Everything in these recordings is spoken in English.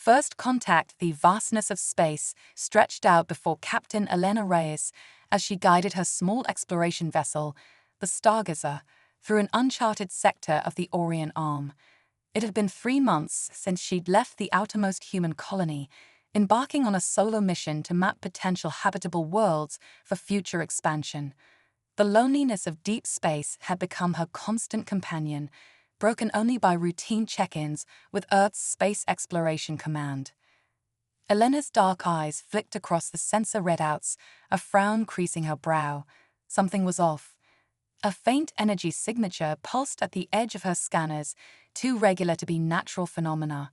First contact, the vastness of space stretched out before Captain Elena Reyes as she guided her small exploration vessel, the Stargazer, through an uncharted sector of the Orion Arm. It had been 3 months since she'd left the outermost human colony, embarking on a solo mission to map potential habitable worlds for future expansion. The loneliness of deep space had become her constant companion, broken only by routine check-ins with Earth's Space Exploration Command. Elena's dark eyes flicked across the sensor readouts, a frown creasing her brow. Something was off. A faint energy signature pulsed at the edge of her scanners, too regular to be natural phenomena.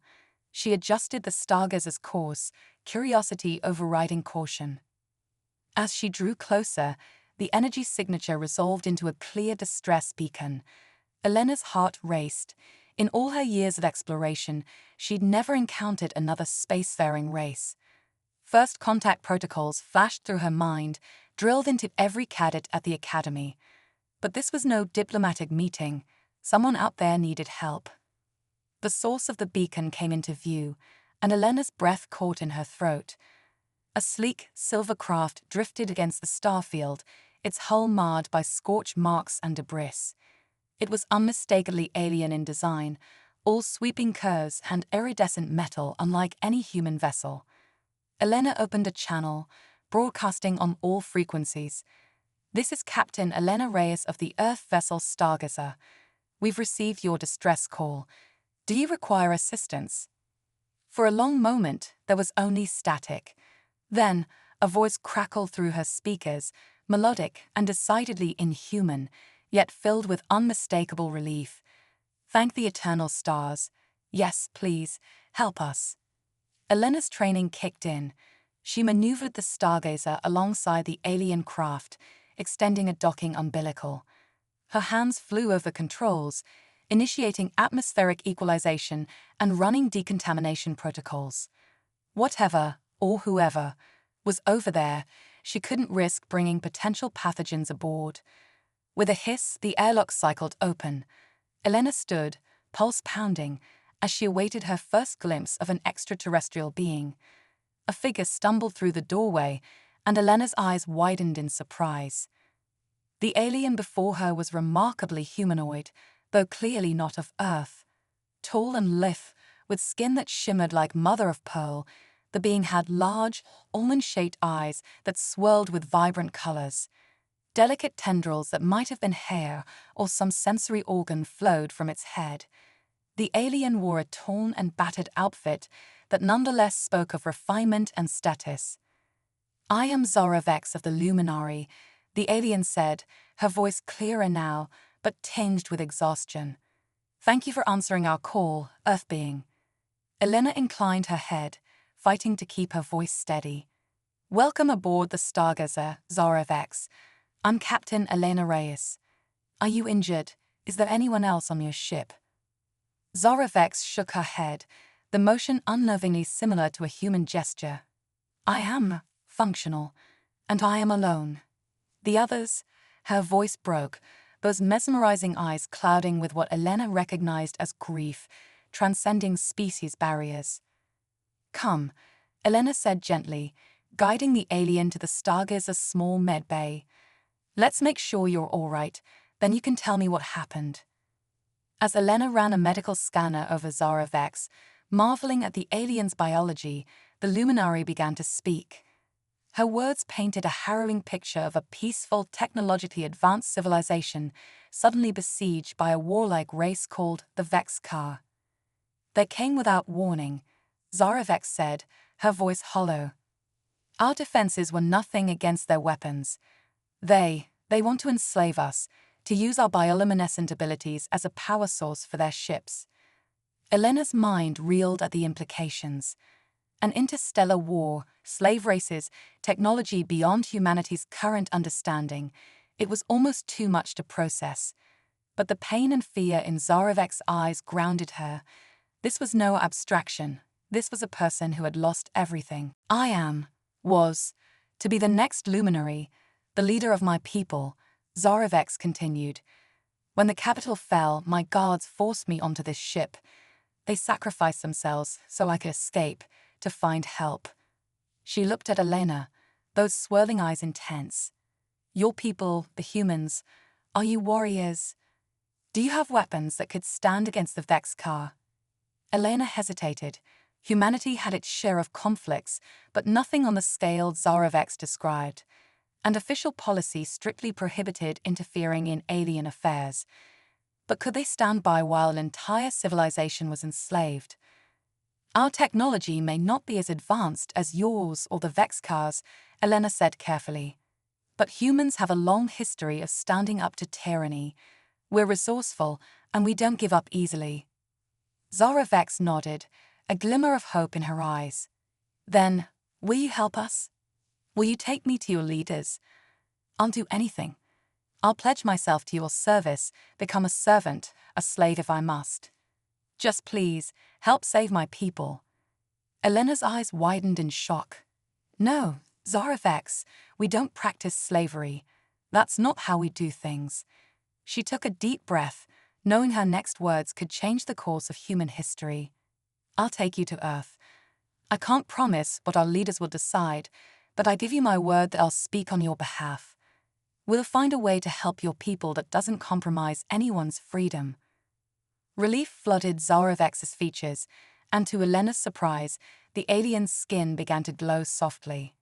She adjusted the Stargazer's course, curiosity overriding caution. As she drew closer, the energy signature resolved into a clear distress beacon. Elena's heart raced. In all her years of exploration, she'd never encountered another spacefaring race. First contact protocols flashed through her mind, drilled into every cadet at the academy. But this was no diplomatic meeting. Someone out there needed help. The source of the beacon came into view, and Elena's breath caught in her throat. A sleek, silver craft drifted against the starfield, its hull marred by scorch marks and debris. It was unmistakably alien in design, all sweeping curves and iridescent metal unlike any human vessel. Elena opened a channel, broadcasting on all frequencies. "This is Captain Elena Reyes of the Earth vessel Stargazer. We've received your distress call. Do you require assistance?" For a long moment, there was only static. Then, a voice crackled through her speakers, melodic and decidedly inhuman, yet filled with unmistakable relief. "Thank the eternal stars. Yes, please, help us." Elena's training kicked in. She maneuvered the Stargazer alongside the alien craft, extending a docking umbilical. Her hands flew over controls, initiating atmospheric equalization and running decontamination protocols. Whatever, or whoever, was over there, she couldn't risk bringing potential pathogens aboard. With a hiss, the airlock cycled open. Elena stood, pulse pounding, as she awaited her first glimpse of an extraterrestrial being. A figure stumbled through the doorway, and Elena's eyes widened in surprise. The alien before her was remarkably humanoid, though clearly not of Earth. Tall and lithe, with skin that shimmered like mother-of-pearl, the being had large, almond-shaped eyes that swirled with vibrant colors. Delicate tendrils that might have been hair or some sensory organ flowed from its head. The alien wore a torn and battered outfit that nonetheless spoke of refinement and status. "I am Zara Vex of the Luminary," the alien said, her voice clearer now, but tinged with exhaustion. "Thank you for answering our call, Earth being." Elena inclined her head, fighting to keep her voice steady. "Welcome aboard the Stargazer, Zara Vex. I'm Captain Elena Reyes. Are you injured? Is there anyone else on your ship?" Zara Vex shook her head, the motion unnervingly similar to a human gesture. "I am functional, and I am alone. The others," her voice broke, those mesmerizing eyes clouding with what Elena recognized as grief, transcending species barriers. "Come," Elena said gently, guiding the alien to the Stargazer's small med bay. "Let's make sure you're all right, then you can tell me what happened." As Elena ran a medical scanner over Zara Vex, marveling at the alien's biology, the Luminary began to speak. Her words painted a harrowing picture of a peaceful, technologically advanced civilization suddenly besieged by a warlike race called the Vex-Ka. "They came without warning," Zara Vex said, her voice hollow. "Our defenses were nothing against their weapons. They want to enslave us, to use our bioluminescent abilities as a power source for their ships." Elena's mind reeled at the implications. An interstellar war, slave races, technology beyond humanity's current understanding. It was almost too much to process. But the pain and fear in Zara Vex's eyes grounded her. This was no abstraction. This was a person who had lost everything. Was, to be the next luminary, the leader of my people," Zara Vex continued. "When the capital fell, my guards forced me onto this ship. They sacrificed themselves so I could escape, to find help. She looked at Elena, those swirling eyes intense. Your people, the humans, are you warriors? Do you have weapons that could stand against the Vex car? Elena hesitated. Humanity had its share of conflicts, but nothing on the scale Vex described. And official policy strictly prohibited interfering in alien affairs. But could they stand by while an entire civilization was enslaved? Our technology may not be as advanced as yours or the Vex cars, Elena said carefully. But humans have a long history of standing up to tyranny. We're resourceful, and we don't give up easily. Vex nodded, a glimmer of hope in her eyes. Then, will you help us? Will you take me to your leaders? I'll do anything. I'll pledge myself to your service, become a servant, a slave if I must. Just please, help save my people. Elena's eyes widened in shock. No, Vex, we don't practice slavery. That's not how we do things. She took a deep breath, knowing her next words could change the course of human history. I'll take you to Earth. I can't promise what our leaders will decide, but I give you my word that I'll speak on your behalf. We'll find a way to help your people that doesn't compromise anyone's freedom. Relief flooded Vex's features, and to Elena's surprise, the alien's skin began to glow softly.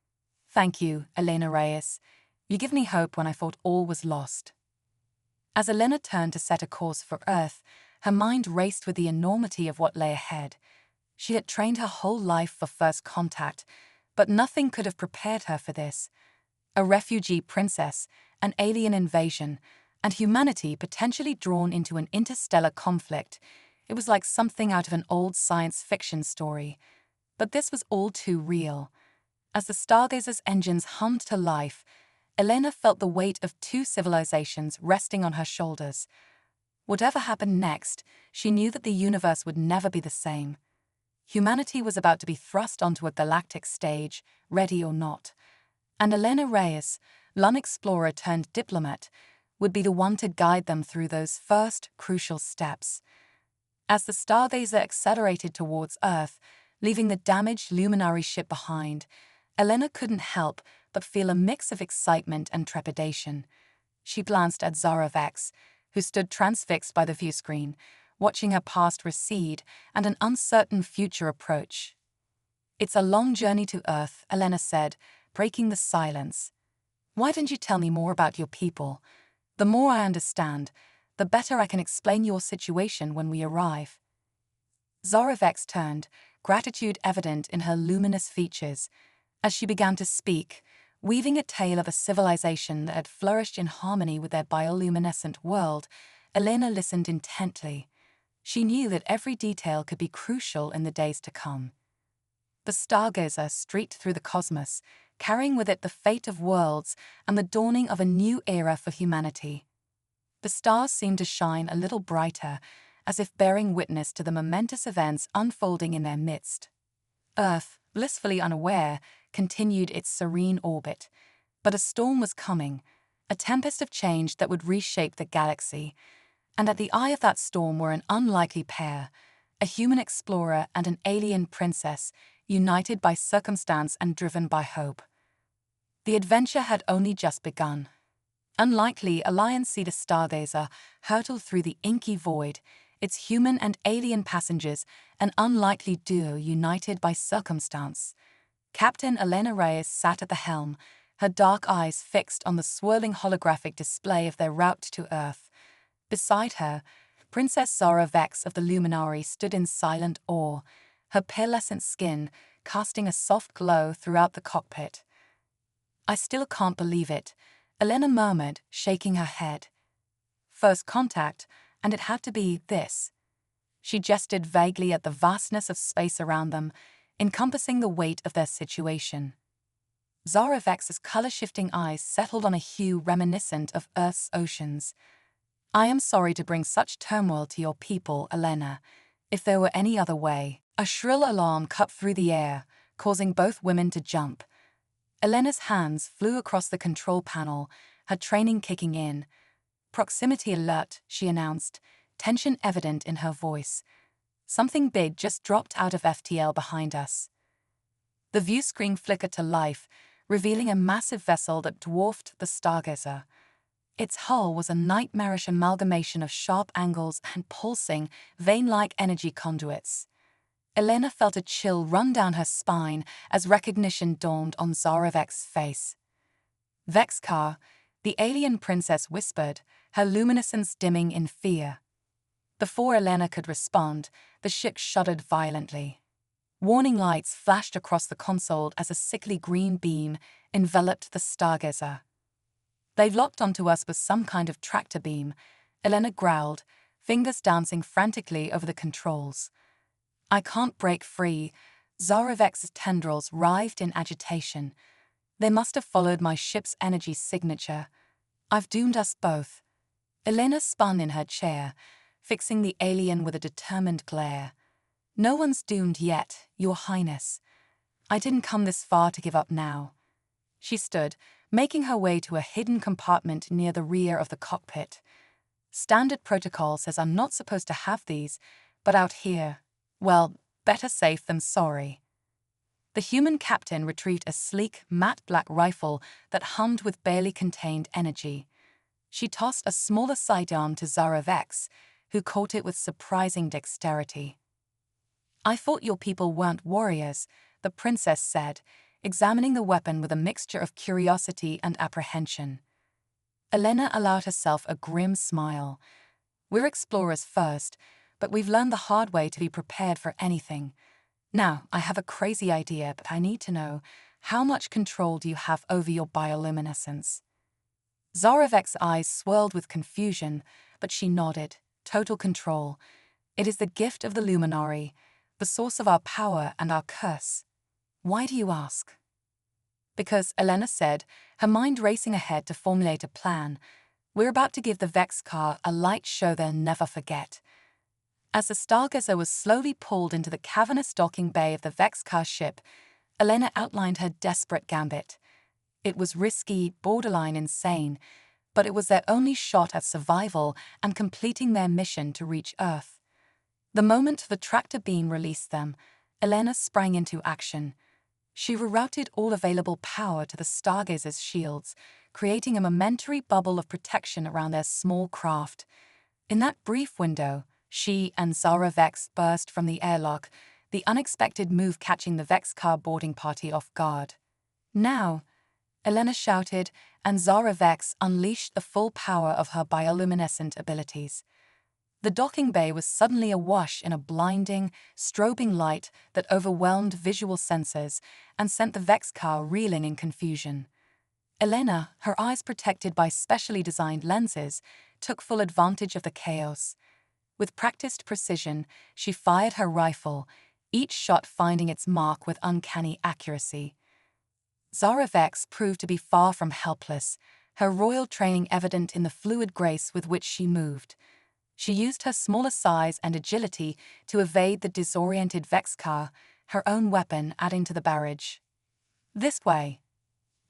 Thank you, Elena Reyes. You give me hope when I thought all was lost. As Elena turned to set a course for Earth, her mind raced with the enormity of what lay ahead. She had trained her whole life for first contact, but nothing could have prepared her for this. A refugee princess, an alien invasion, and humanity potentially drawn into an interstellar conflict. It was like something out of an old science fiction story. But this was all too real. As the Stargazer's engines hummed to life, Elena felt the weight of two civilizations resting on her shoulders. Whatever happened next, she knew that the universe would never be the same. Humanity was about to be thrust onto a galactic stage, ready or not. And Elena Reyes, lone explorer turned diplomat, would be the one to guide them through those first crucial steps. As the Stargazer accelerated towards Earth, leaving the damaged luminary ship behind, Elena couldn't help but feel a mix of excitement and trepidation. She glanced at Vex, who stood transfixed by the viewscreen, watching her past recede and an uncertain future approach. It's a long journey to Earth, Elena said, breaking the silence. Why didn't you tell me more about your people? The more I understand, the better I can explain your situation when we arrive. Vex turned, gratitude evident in her luminous features. As she began to speak, weaving a tale of a civilization that had flourished in harmony with their bioluminescent world, Elena listened intently. She knew that every detail could be crucial in the days to come. The Stargazer streaked through the cosmos, carrying with it the fate of worlds and the dawning of a new era for humanity. The stars seemed to shine a little brighter, as if bearing witness to the momentous events unfolding in their midst. Earth, blissfully unaware, continued its serene orbit. But a storm was coming, a tempest of change that would reshape the galaxy. And at the eye of that storm were an unlikely pair, a human explorer and an alien princess, united by circumstance and driven by hope. The adventure had only just begun. Unlikely, Alliance Cedar Stargazer hurtled through the inky void, its human and alien passengers an unlikely duo united by circumstance. Captain Elena Reyes sat at the helm, her dark eyes fixed on the swirling holographic display of their route to Earth. Beside her, Princess Vex of the Luminary stood in silent awe, her pearlescent skin casting a soft glow throughout the cockpit. I still can't believe it, Elena murmured, shaking her head. First contact, and it had to be this. She gestured vaguely at the vastness of space around them, encompassing the weight of their situation. Vex's color-shifting eyes settled on a hue reminiscent of Earth's oceans. I am sorry to bring such turmoil to your people, Elena. If there were any other way. A shrill alarm cut through the air, causing both women to jump. Elena's hands flew across the control panel, her training kicking in. Proximity alert, she announced, tension evident in her voice. something big just dropped out of FTL behind us. The view screen flickered to life, revealing a massive vessel that dwarfed the Stargazer. Its hull was a nightmarish amalgamation of sharp angles and pulsing, vein-like energy conduits. Elena felt a chill run down her spine as recognition dawned on Zarovek's face. "Vexcar," the alien princess whispered, her luminescence dimming in fear. Before Elena could respond, the ship shuddered violently. Warning lights flashed across the console as a sickly green beam enveloped the Stargazer. "They've locked onto us with some kind of tractor beam," Elena growled, fingers dancing frantically over the controls. "I can't break free." Zarovek's tendrils writhed in agitation. "They must have followed my ship's energy signature. I've doomed us both." Elena spun in her chair, fixing the alien with a determined glare. "No one's doomed yet, Your Highness. I didn't come this far to give up now." She stood, making her way to a hidden compartment near the rear of the cockpit. "Standard protocol says I'm not supposed to have these, but out here, well, better safe than sorry." The human captain retrieved a sleek, matte black rifle that hummed with barely contained energy. She tossed a smaller sidearm to Zarovek, who caught it with surprising dexterity. "I thought your people weren't warriors," the princess said, examining the weapon with a mixture of curiosity and apprehension. Elena allowed herself a grim smile. "We're explorers first, but we've learned the hard way to be prepared for anything. Now, I have a crazy idea, but I need to know, how much control do you have over your bioluminescence?" Zarovek's eyes swirled with confusion, but she nodded. "Total control. It is the gift of the Luminary, the source of our power and our curse." "Why do you ask?" "Because," Elena said, her mind racing ahead to formulate a plan, "we're about to give the Vexcar a light show they'll never forget." As the Stargazer was slowly pulled into the cavernous docking bay of the Vexcar ship, Elena outlined her desperate gambit. It was risky, borderline insane, but it was their only shot at survival and completing their mission to reach Earth. The moment the tractor beam released them, Elena sprang into action. She rerouted all available power to the Stargazer's shields, creating a momentary bubble of protection around their small craft. In that brief window, she and Zarovek burst from the airlock, the unexpected move catching the Vexcar boarding party off guard. "Now," Elena shouted, and Zarovek unleashed the full power of her bioluminescent abilities. The docking bay was suddenly awash in a blinding, strobing light that overwhelmed visual sensors and sent the Vexcar reeling in confusion. Elena, her eyes protected by specially designed lenses, took full advantage of the chaos. With practiced precision, she fired her rifle, each shot finding its mark with uncanny accuracy. Zarovek proved to be far from helpless, her royal training evident in the fluid grace with which she moved. She used her smaller size and agility to evade the disoriented Vexcar, her own weapon adding to the barrage. "This way,"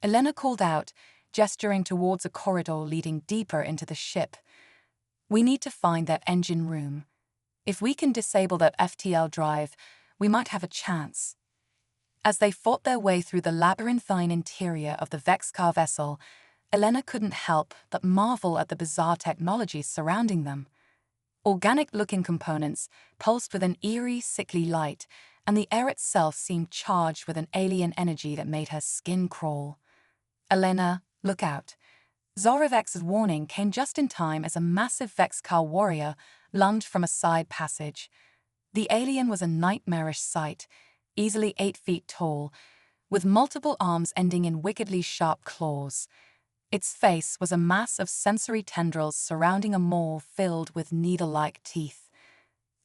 Elena called out, gesturing towards a corridor leading deeper into the ship. "We need to find that engine room. If we can disable that FTL drive, we might have a chance." As they fought their way through the labyrinthine interior of the Vexcar vessel, Elena couldn't help but marvel at the bizarre technology surrounding them. Organic-looking components pulsed with an eerie, sickly light, and the air itself seemed charged with an alien energy that made her skin crawl. "Elena, look out." Zarovek's warning came just in time as a massive Vexcar warrior lunged from a side passage. The alien was a nightmarish sight, easily 8 feet tall, with multiple arms ending in wickedly sharp claws. Its face was a mass of sensory tendrils surrounding a maw filled with needle-like teeth.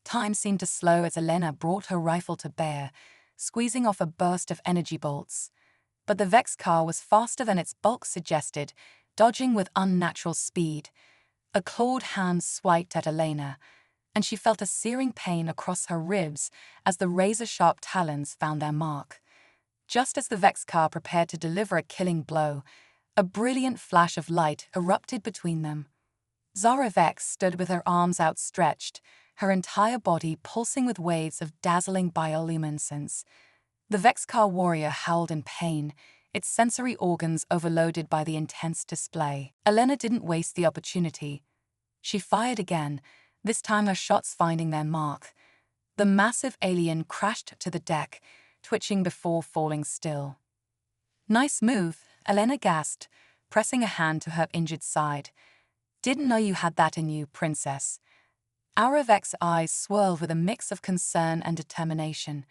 Time seemed to slow as Elena brought her rifle to bear, squeezing off a burst of energy bolts. But the Vexcar was faster than its bulk suggested, dodging with unnatural speed. A clawed hand swiped at Elena, and she felt a searing pain across her ribs as the razor-sharp talons found their mark. Just as the Vexcar prepared to deliver a killing blow, a brilliant flash of light erupted between them. Zarovek stood with her arms outstretched, her entire body pulsing with waves of dazzling bioluminescence. The Vexcar warrior howled in pain, its sensory organs overloaded by the intense display. Elena didn't waste the opportunity. She fired again, this time her shots finding their mark. The massive alien crashed to the deck, twitching before falling still. "Nice move," Elena gasped, pressing a hand to her injured side. "Didn't know you had that in you, Princess." Our Vex's eyes swirled with a mix of concern and determination.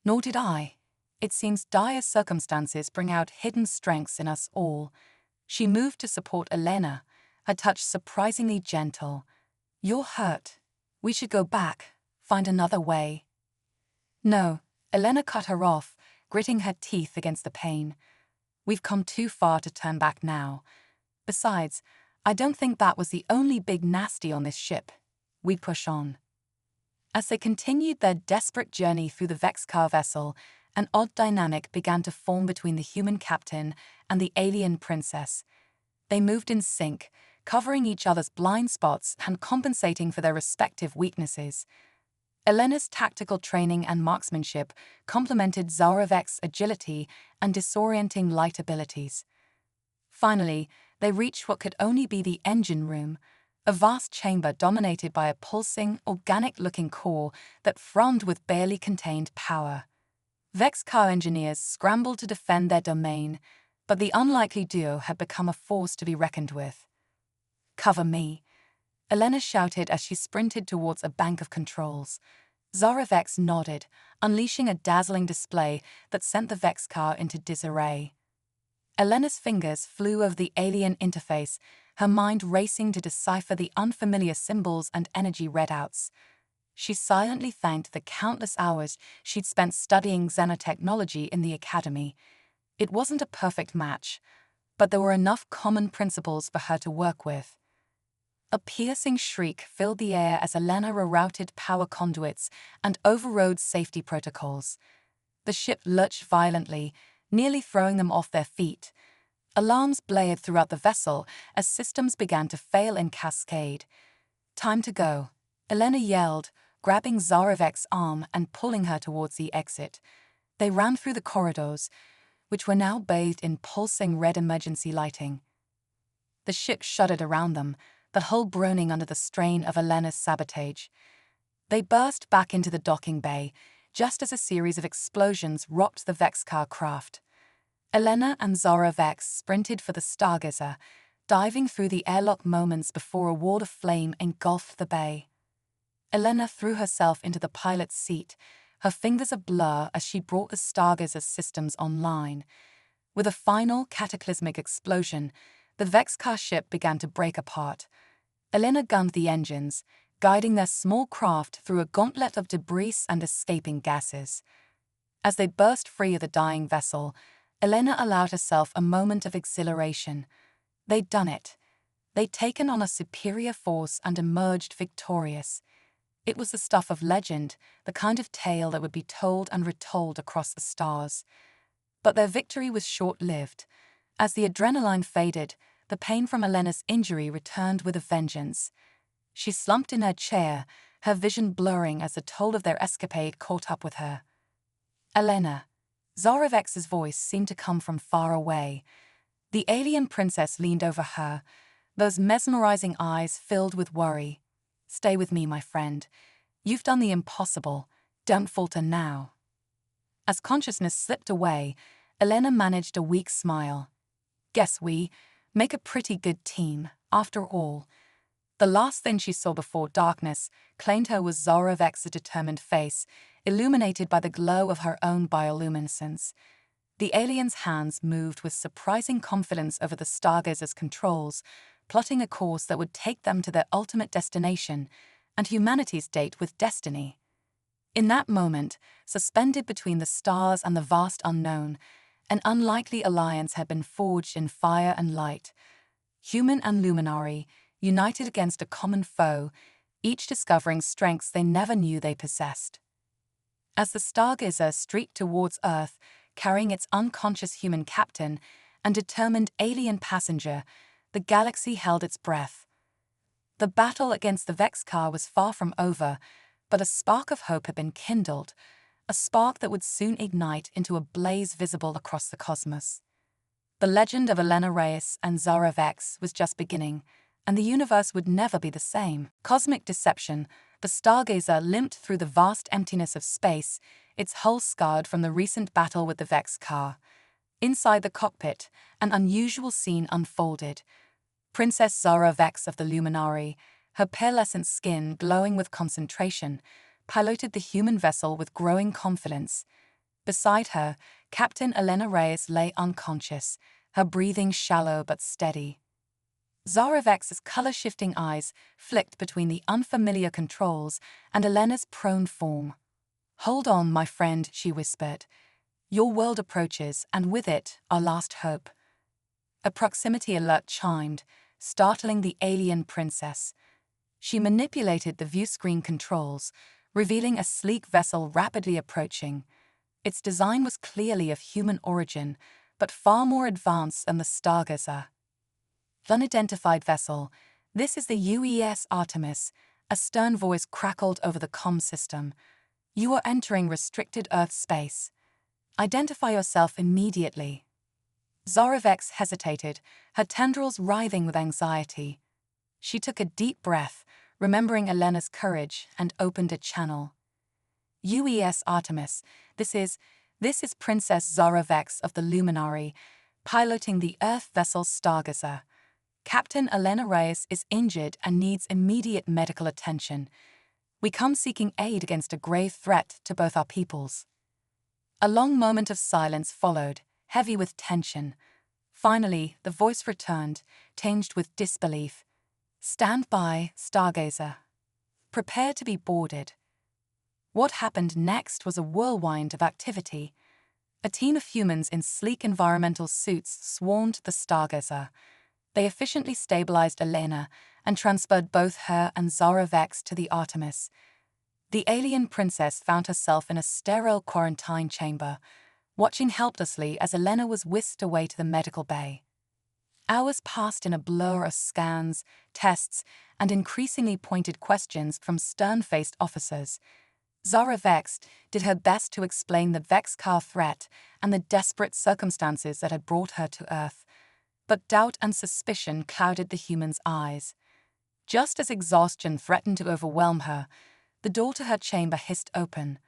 "Nor did I. It seems dire circumstances bring out hidden strengths in us all." She moved to support Elena, her touch surprisingly gentle. "You're hurt. We should go back, find another way." "No," Elena cut her off, gritting her teeth against the pain. "We've come too far to turn back now. Besides, I don't think that was the only big nasty on this ship. We push on." As they continued their desperate journey through the Vexcar vessel, an odd dynamic began to form between the human captain and the alien princess. They moved in sync, covering each other's blind spots and compensating for their respective weaknesses. Elena's tactical training and marksmanship complemented Zarovek's agility and disorienting light abilities. Finally, they reached what could only be the engine room, a vast chamber dominated by a pulsing, organic-looking core that thrummed with barely contained power. Vexcar engineers scrambled to defend their domain, but the unlikely duo had become a force to be reckoned with. "Cover me," Elena shouted as she sprinted towards a bank of controls. Zarovex nodded, unleashing a dazzling display that sent the Vexcar into disarray. Elena's fingers flew over the alien interface, her mind racing to decipher the unfamiliar symbols and energy readouts. She silently thanked the countless hours she'd spent studying xenotechnology in the academy. It wasn't a perfect match, but there were enough common principles for her to work with. A piercing shriek filled the air as Elena rerouted power conduits and overrode safety protocols. The ship lurched violently, nearly throwing them off their feet. Alarms blared throughout the vessel as systems began to fail in cascade. "Time to go," Elena yelled, grabbing Zarovek's arm and pulling her towards the exit. They ran through the corridors, which were now bathed in pulsing red emergency lighting. The ship shuddered around them, the hull groaning under the strain of Elena's sabotage. They burst back into the docking bay, just as a series of explosions rocked the Vexcar craft. Elena and Zarovek sprinted for the Stargazer, diving through the airlock moments before a wall of flame engulfed the bay. Elena threw herself into the pilot's seat, her fingers a blur as she brought the Stargazer's systems online. With a final cataclysmic explosion, the Vexcar ship began to break apart. Elena gunned the engines, guiding their small craft through a gauntlet of debris and escaping gases. As they burst free of the dying vessel, Elena allowed herself a moment of exhilaration. They'd done it. They'd taken on a superior force and emerged victorious. It was the stuff of legend, the kind of tale that would be told and retold across the stars. But their victory was short-lived. As the adrenaline faded, the pain from Elena's injury returned with a vengeance. She slumped in her chair, her vision blurring as the toll of their escapade caught up with her. "Elena." Zarovex's voice seemed to come from far away. The alien princess leaned over her, those mesmerizing eyes filled with worry. "Stay with me, my friend. You've done the impossible. Don't falter now." As consciousness slipped away, Elena managed a weak smile. "Guess we make a pretty good team, after all." The last thing she saw before darkness claimed her was Zarovex's determined face, illuminated by the glow of her own bioluminescence. The alien's hands moved with surprising confidence over the Stargazer's controls, plotting a course that would take them to their ultimate destination and humanity's date with destiny. In that moment, suspended between the stars and the vast unknown, an unlikely alliance had been forged in fire and light. Human and luminary, united against a common foe, each discovering strengths they never knew they possessed. As the Stargazer streaked towards Earth, carrying its unconscious human captain and determined alien passenger, the galaxy held its breath. The battle against the Vex car was far from over, but a spark of hope had been kindled, a spark that would soon ignite into a blaze visible across the cosmos. The legend of Elena Reyes and Zara Vex was just beginning, and the universe would never be the same. Cosmic deception, the stargazer limped through the vast emptiness of space, its hull scarred from the recent battle with the Vex car. Inside the cockpit, an unusual scene unfolded. Princess Zara Vex of the Luminary, her pearlescent skin glowing with concentration, piloted the human vessel with growing confidence. Beside her, Captain Elena Reyes lay unconscious, her breathing shallow but steady. Zara Vex's color-shifting eyes flicked between the unfamiliar controls and Elena's prone form. "Hold on, my friend," she whispered. "Your world approaches, and with it, our last hope." A proximity alert chimed, startling the alien princess. She manipulated the viewscreen controls, revealing a sleek vessel rapidly approaching. Its design was clearly of human origin, but far more advanced than the stargazer. "Unidentified vessel, this is the UES Artemis," a stern voice crackled over the comm system. "You are entering restricted Earth space. Identify yourself immediately." Zara Vex hesitated, her tendrils writhing with anxiety. She took a deep breath, remembering Elena's courage, and opened a channel. "UES Artemis, this is Princess Zara Vex of the Luminary, piloting the Earth vessel Stargazer. Captain Elena Reyes is injured and needs immediate medical attention. We come seeking aid against a grave threat to both our peoples." A long moment of silence followed, heavy with tension. Finally, the voice returned, tinged with disbelief. "Stand by, Stargazer. Prepare to be boarded." What happened next was a whirlwind of activity. A team of humans in sleek environmental suits swarmed the Stargazer. They efficiently stabilized Elena and transferred both her and Zara Vex to the Artemis. The alien princess found herself in a sterile quarantine chamber, watching helplessly as Elena was whisked away to the medical bay. Hours passed in a blur of scans, tests, and increasingly pointed questions from stern-faced officers. Zara Vex did her best to explain the Vex-car threat and the desperate circumstances that had brought her to Earth. But doubt and suspicion clouded the human's eyes. Just as exhaustion threatened to overwhelm her, the door to her chamber hissed open.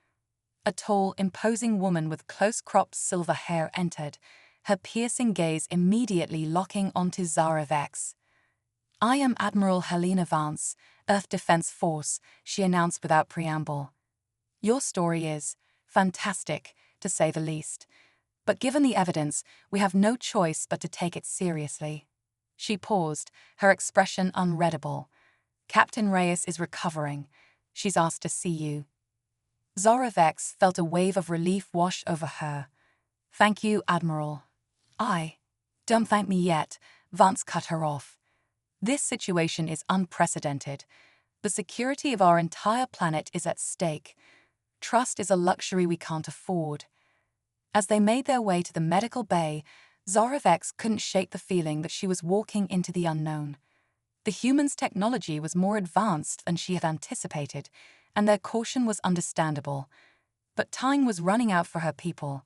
A tall, imposing woman with close-cropped silver hair entered, her piercing gaze immediately locking onto Zara Vex. "I am Admiral Helena Vance, Earth Defense Force," she announced without preamble. "Your story is fantastic, to say the least. But given the evidence, we have no choice but to take it seriously." She paused, her expression unreadable. "Captain Reyes is recovering. She's asked to see you." Zara Vex felt a wave of relief wash over her. "Thank you, Admiral." Don't thank me yet," Vance cut her off. "This situation is unprecedented. The security of our entire planet is at stake. Trust is a luxury we can't afford." As they made their way to the medical bay, Zara Vex couldn't shake the feeling that she was walking into the unknown. The humans' technology was more advanced than she had anticipated, and their caution was understandable. But time was running out for her people.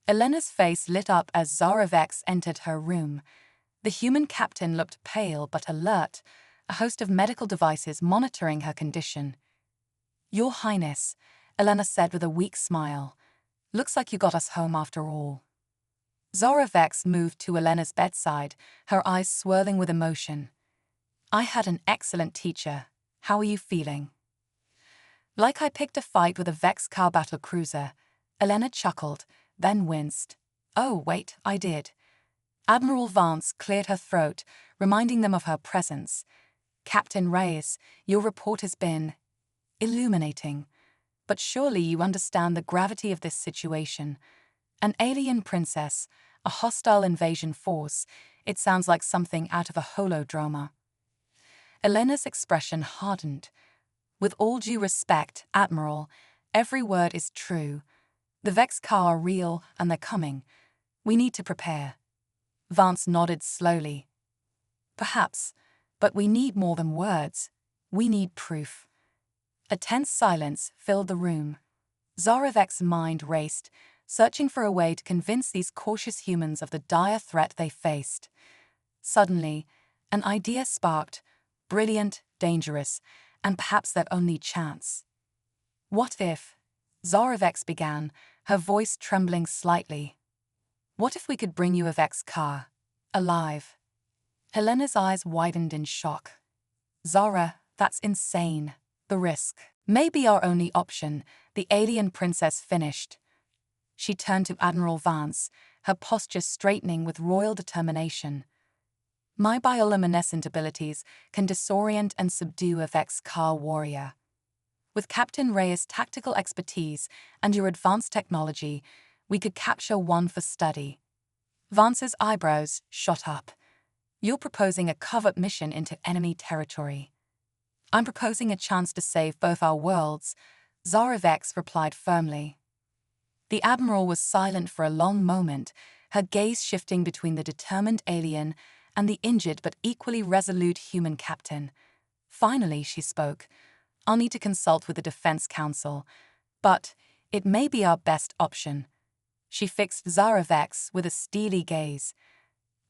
Elena's face lit up as Zara Vex entered her room. The human captain looked pale but alert, a host of medical devices monitoring her condition. "Your Highness," Elena said with a weak smile. "Looks like you got us home after all." Zara Vex moved to Elena's bedside, her eyes swirling with emotion. "I had an excellent teacher. How are you feeling?" "Like I picked a fight with a Vex-car battle cruiser," Elena chuckled, then winced. "Oh, wait, I did." Admiral Vance cleared her throat, reminding them of her presence. "Captain Reyes, your report has been illuminating. But surely you understand the gravity of this situation. An alien princess, a hostile invasion force. It sounds like something out of a holodrama." Elena's expression hardened. "With all due respect, Admiral, every word is true. The Vex-car are real, and they're coming. We need to prepare." Vance nodded slowly. "Perhaps, But we need more than words. We need proof. A tense silence filled the room. Zarovek's mind raced, searching for a way to convince these cautious humans of the dire threat they faced. Suddenly, an idea sparked, brilliant, dangerous, and perhaps their only chance. What if? Zarovek began, her voice trembling slightly. What if we could bring you a Vex car, alive? Helena's eyes widened in shock. Zara, that's insane. The risk may be our only option, the alien princess finished. She turned to Admiral Vance, her posture straightening with royal determination. My bioluminescent abilities can disorient and subdue a Vex car warrior. With Captain Reyes' tactical expertise and your advanced technology, we could capture one for study. Vance's eyebrows shot up. You're proposing a covert mission into enemy territory. I'm proposing a chance to save both our worlds, Zarovek replied firmly. The Admiral was silent for a long moment, her gaze shifting between the determined alien and the injured but equally resolute human captain. Finally, she spoke. I'll need to consult with the Defense Council, but it may be our best option. She fixed Zarovek with a steely gaze.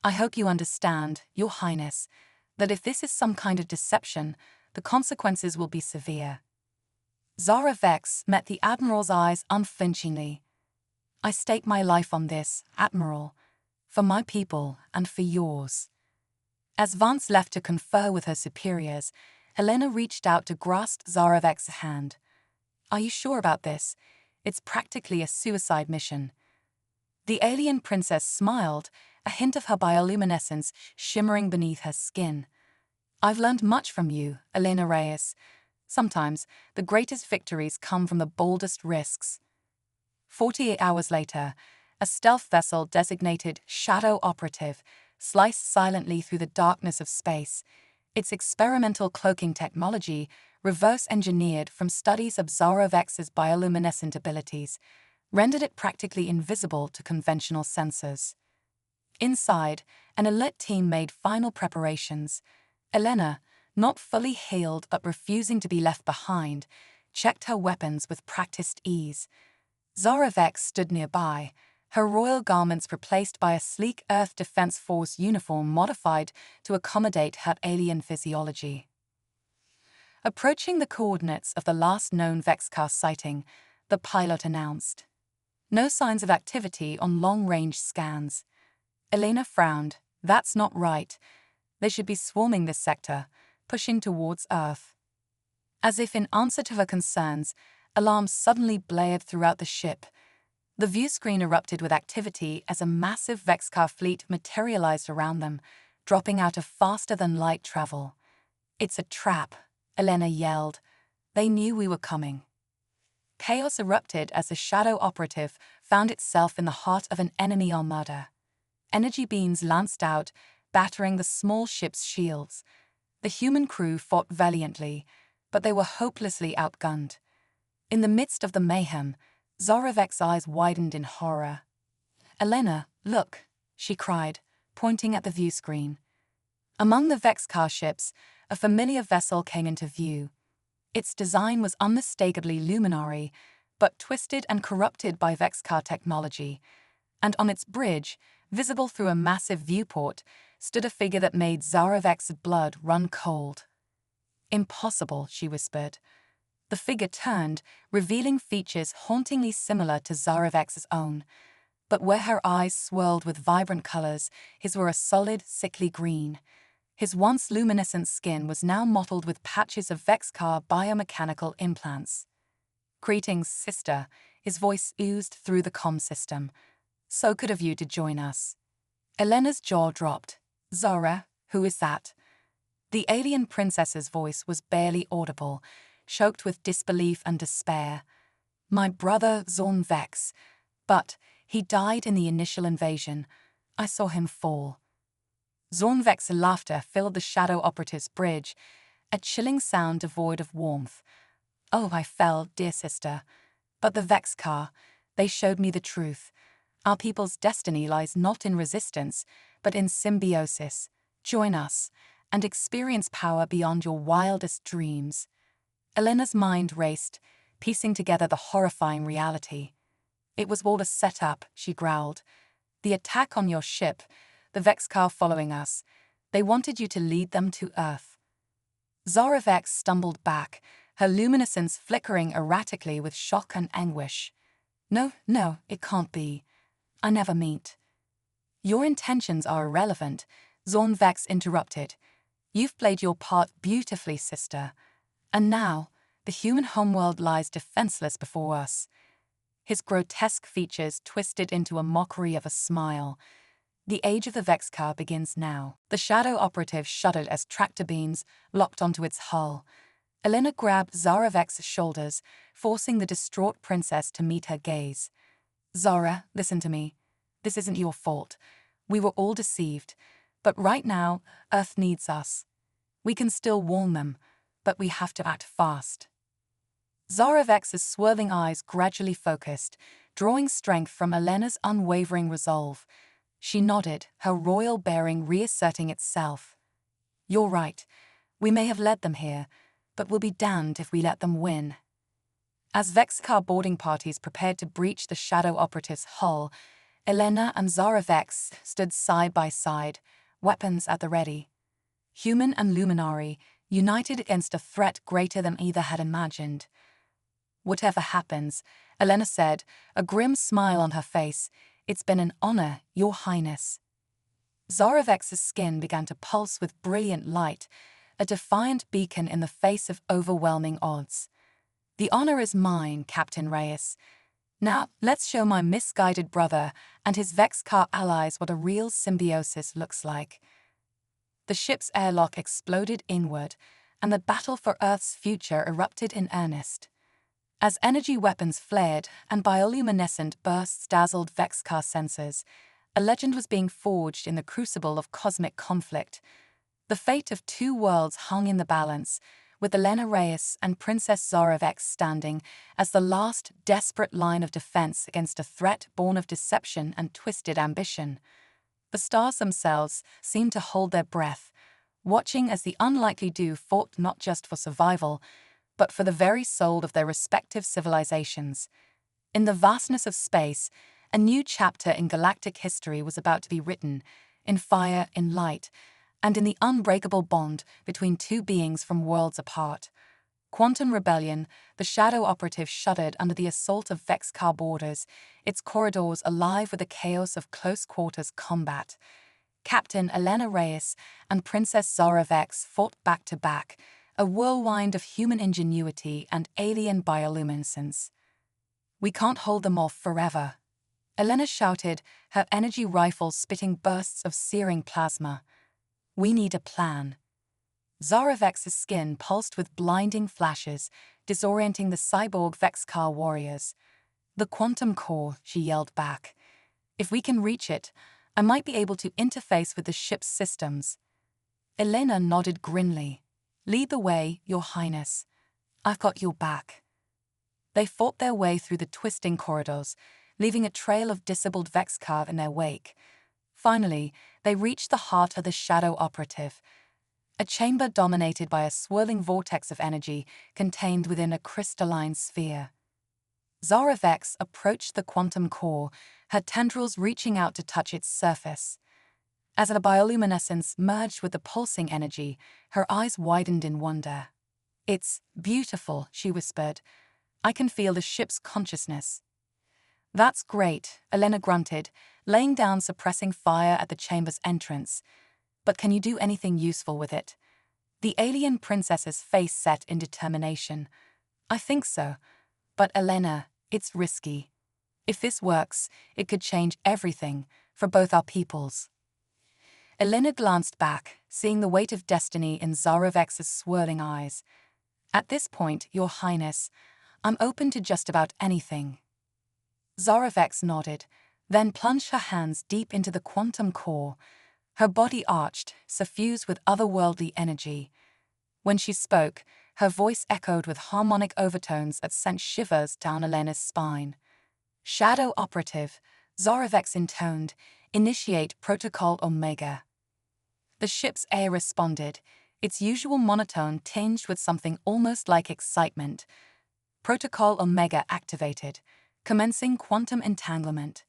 I hope you understand, Your Highness, that if this is some kind of deception, the consequences will be severe. Zarovek met the Admiral's eyes unflinchingly. I stake my life on this, Admiral, for my people and for yours. As Vance left to confer with her superiors, Helena reached out to grasp Zarovek's hand. Are you sure about this? It's practically a suicide mission. The alien princess smiled, a hint of her bioluminescence shimmering beneath her skin. I've learned much from you, Elena Reyes. Sometimes, the greatest victories come from the boldest risks. 48 hours later, a stealth vessel designated Shadow Operative sliced silently through the darkness of space. Its experimental cloaking technology, reverse-engineered from studies of Zarovek's bioluminescent abilities, rendered it practically invisible to conventional sensors. Inside, an elite team made final preparations. Elena, not fully healed but refusing to be left behind, checked her weapons with practiced ease. Zarovek stood nearby, her royal garments replaced by a sleek Earth Defense Force uniform modified to accommodate her alien physiology. Approaching the coordinates of the last known Vexcar sighting, the pilot announced. No signs of activity on long-range scans. Elena frowned. That's not right. They should be swarming this sector, pushing towards Earth. As if in answer to her concerns, alarms suddenly blared throughout the ship. The viewscreen erupted with activity as a massive Vexcar fleet materialized around them, dropping out of faster-than-light travel. It's a trap, Elena yelled. They knew we were coming. Chaos erupted as the Shadow Operative found itself in the heart of an enemy armada. Energy beams lanced out, battering the small ship's shields. The human crew fought valiantly, but they were hopelessly outgunned. In the midst of the mayhem, Zarovek's eyes widened in horror. Elena, look, she cried, pointing at the viewscreen. Among the Vexcar ships, a familiar vessel came into view. Its design was unmistakably luminary, but twisted and corrupted by Vexcar technology, and on its bridge, visible through a massive viewport, stood a figure that made Zarovek's blood run cold. Impossible, she whispered. The figure turned, revealing features hauntingly similar to Zarovek's own. But where her eyes swirled with vibrant colors, his were a solid, sickly green. His once luminescent skin was now mottled with patches of Vexcar biomechanical implants. Greetings, sister, his voice oozed through the comm system. So good of you to join us. Elena's jaw dropped. Zara, who is that? The alien princess's voice was barely audible, choked with disbelief and despair. My brother Zorn Vex, but he died in the initial invasion. I saw him fall. Zorn Vex's laughter filled the Shadow Operative's bridge, a chilling sound devoid of warmth. Oh, I fell, dear sister. But the Vexcar, they showed me the truth. Our people's destiny lies not in resistance, but in symbiosis. Join us, and experience power beyond your wildest dreams. Elena's mind raced, piecing together the horrifying reality. It was all a setup, she growled. The attack on your ship, the Vexcar following us. They wanted you to lead them to Earth. Zara Vex stumbled back, her luminescence flickering erratically with shock and anguish. No, it can't be. I never meant. Your intentions are irrelevant, Zorn Vex interrupted. You've played your part beautifully, sister. And now, the human homeworld lies defenseless before us. His grotesque features twisted into a mockery of a smile. The age of the Vexcar begins now. The shadow operative shuddered as tractor beams locked onto its hull. Elena grabbed Zara Vex's shoulders, forcing the distraught princess to meet her gaze. Zara, listen to me. This isn't your fault. We were all deceived. But right now, Earth needs us. We can still warn them, but we have to act fast. Zara Vex's swirling eyes gradually focused, drawing strength from Elena's unwavering resolve. She nodded, her royal bearing reasserting itself. You're right. We may have led them here, but we'll be damned if we let them win. As Vexcar boarding parties prepared to breach the shadow operative's hull, Elena and Zara Vex stood side by side, weapons at the ready. Human and Luminary, united against a threat greater than either had imagined. Whatever happens, Elena said, a grim smile on her face, it's been an honor, Your Highness. Zara Vex's skin began to pulse with brilliant light, a defiant beacon in the face of overwhelming odds. The honor is mine, Captain Reyes. Now, let's show my misguided brother and his Vexcar allies what a real symbiosis looks like. The ship's airlock exploded inward, and the battle for Earth's future erupted in earnest. As energy weapons flared and bioluminescent bursts dazzled Vexcar sensors, a legend was being forged in the crucible of cosmic conflict. The fate of two worlds hung in the balance, with Elena Reyes and Princess Zara Vex standing as the last desperate line of defense against a threat born of deception and twisted ambition. The stars themselves seemed to hold their breath, watching as the unlikely two fought not just for survival, but for the very soul of their respective civilizations. In the vastness of space, a new chapter in galactic history was about to be written, in fire, in light, and in the unbreakable bond between two beings from worlds apart. Quantum Rebellion, the shadow operative shuddered under the assault of Vexcar borders, its corridors alive with the chaos of close-quarters combat. Captain Elena Reyes and Princess Zara Vex fought back-to-back, a whirlwind of human ingenuity and alien bioluminescence. We can't hold them off forever. Elena shouted, her energy rifle spitting bursts of searing plasma. We need a plan. Zara Vex's skin pulsed with blinding flashes, disorienting the cyborg Vexcar warriors. The quantum core, she yelled back. If we can reach it, I might be able to interface with the ship's systems. Elena nodded grimly. Lead the way, Your Highness. I've got your back. They fought their way through the twisting corridors, leaving a trail of disabled Vexcar in their wake. Finally, they reached the heart of the shadow operative, a chamber dominated by a swirling vortex of energy contained within a crystalline sphere. Zara Vex approached the quantum core, her tendrils reaching out to touch its surface. As the bioluminescence merged with the pulsing energy, her eyes widened in wonder. It's beautiful, she whispered. I can feel the ship's consciousness. That's great, Elena grunted, laying down suppressing fire at the chamber's entrance. But can you do anything useful with it? The alien princess's face set in determination. I think so. But Elena, it's risky. If this works, it could change everything, for both our peoples. Elena glanced back, seeing the weight of destiny in Zara Vex's swirling eyes. At this point, Your Highness, I'm open to just about anything. Zara Vex nodded, then plunged her hands deep into the quantum core. Her body arched, suffused with otherworldly energy. When she spoke, her voice echoed with harmonic overtones that sent shivers down Elena's spine. Shadow Operative, Zara Vex intoned, initiate Protocol Omega. The ship's air responded, its usual monotone tinged with something almost like excitement. Protocol Omega activated, commencing quantum entanglement.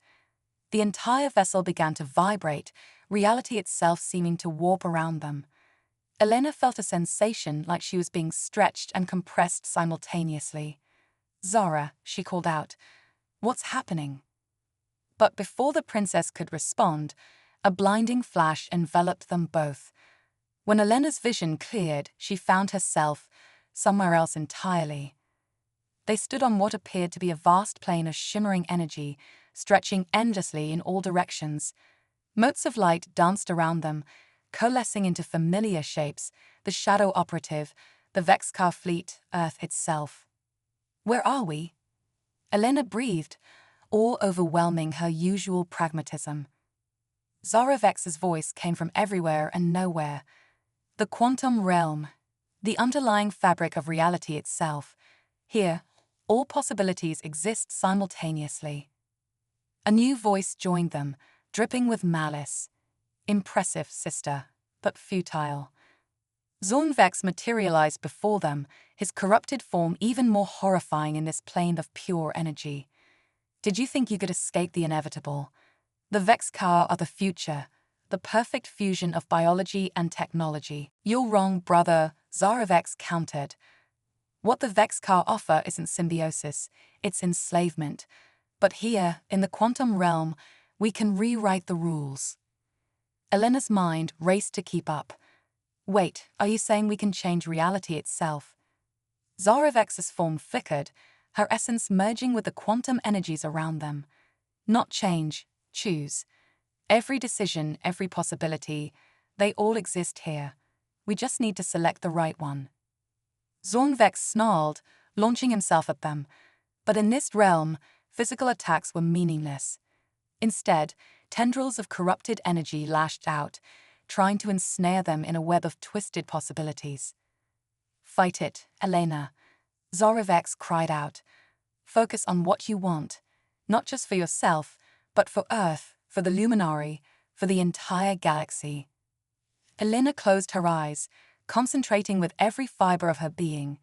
The entire vessel began to vibrate, reality itself seeming to warp around them. Elena felt a sensation like she was being stretched and compressed simultaneously. "Zara," she called out, "what's happening?" But before the princess could respond, a blinding flash enveloped them both. When Elena's vision cleared, she found herself somewhere else entirely. They stood on what appeared to be a vast plane of shimmering energy, stretching endlessly in all directions. Motes of light danced around them, coalescing into familiar shapes: the Shadow Operative, the Vexcar fleet, Earth itself. "Where are we?" Elena breathed, awe overwhelming her usual pragmatism. Zara Vex's voice came from everywhere and nowhere. "The quantum realm, the underlying fabric of reality itself. Here, all possibilities exist simultaneously." A new voice joined them, dripping with malice. "Impressive, sister, but futile." Zorn Vex materialized before them, his corrupted form even more horrifying in this plane of pure energy. "Did you think you could escape the inevitable? The Vexcar are the future, the perfect fusion of biology and technology." "You're wrong, brother," Zara Vex countered. "What the Vexcar offer isn't symbiosis, it's enslavement. But here, in the quantum realm, we can rewrite the rules." Elena's mind raced to keep up. "Wait, are you saying we can change reality itself?" Zara Vex's form flickered, her essence merging with the quantum energies around them. "Not change, choose. Every decision, every possibility, they all exist here. We just need to select the right one." Zorn Vex snarled, launching himself at them. But in this realm, physical attacks were meaningless. Instead, tendrils of corrupted energy lashed out, trying to ensnare them in a web of twisted possibilities. "Fight it, Elena," Zara Vex cried out. "Focus on what you want, not just for yourself, but for Earth, for the Luminary, for the entire galaxy." Elena closed her eyes, concentrating with every fiber of her being.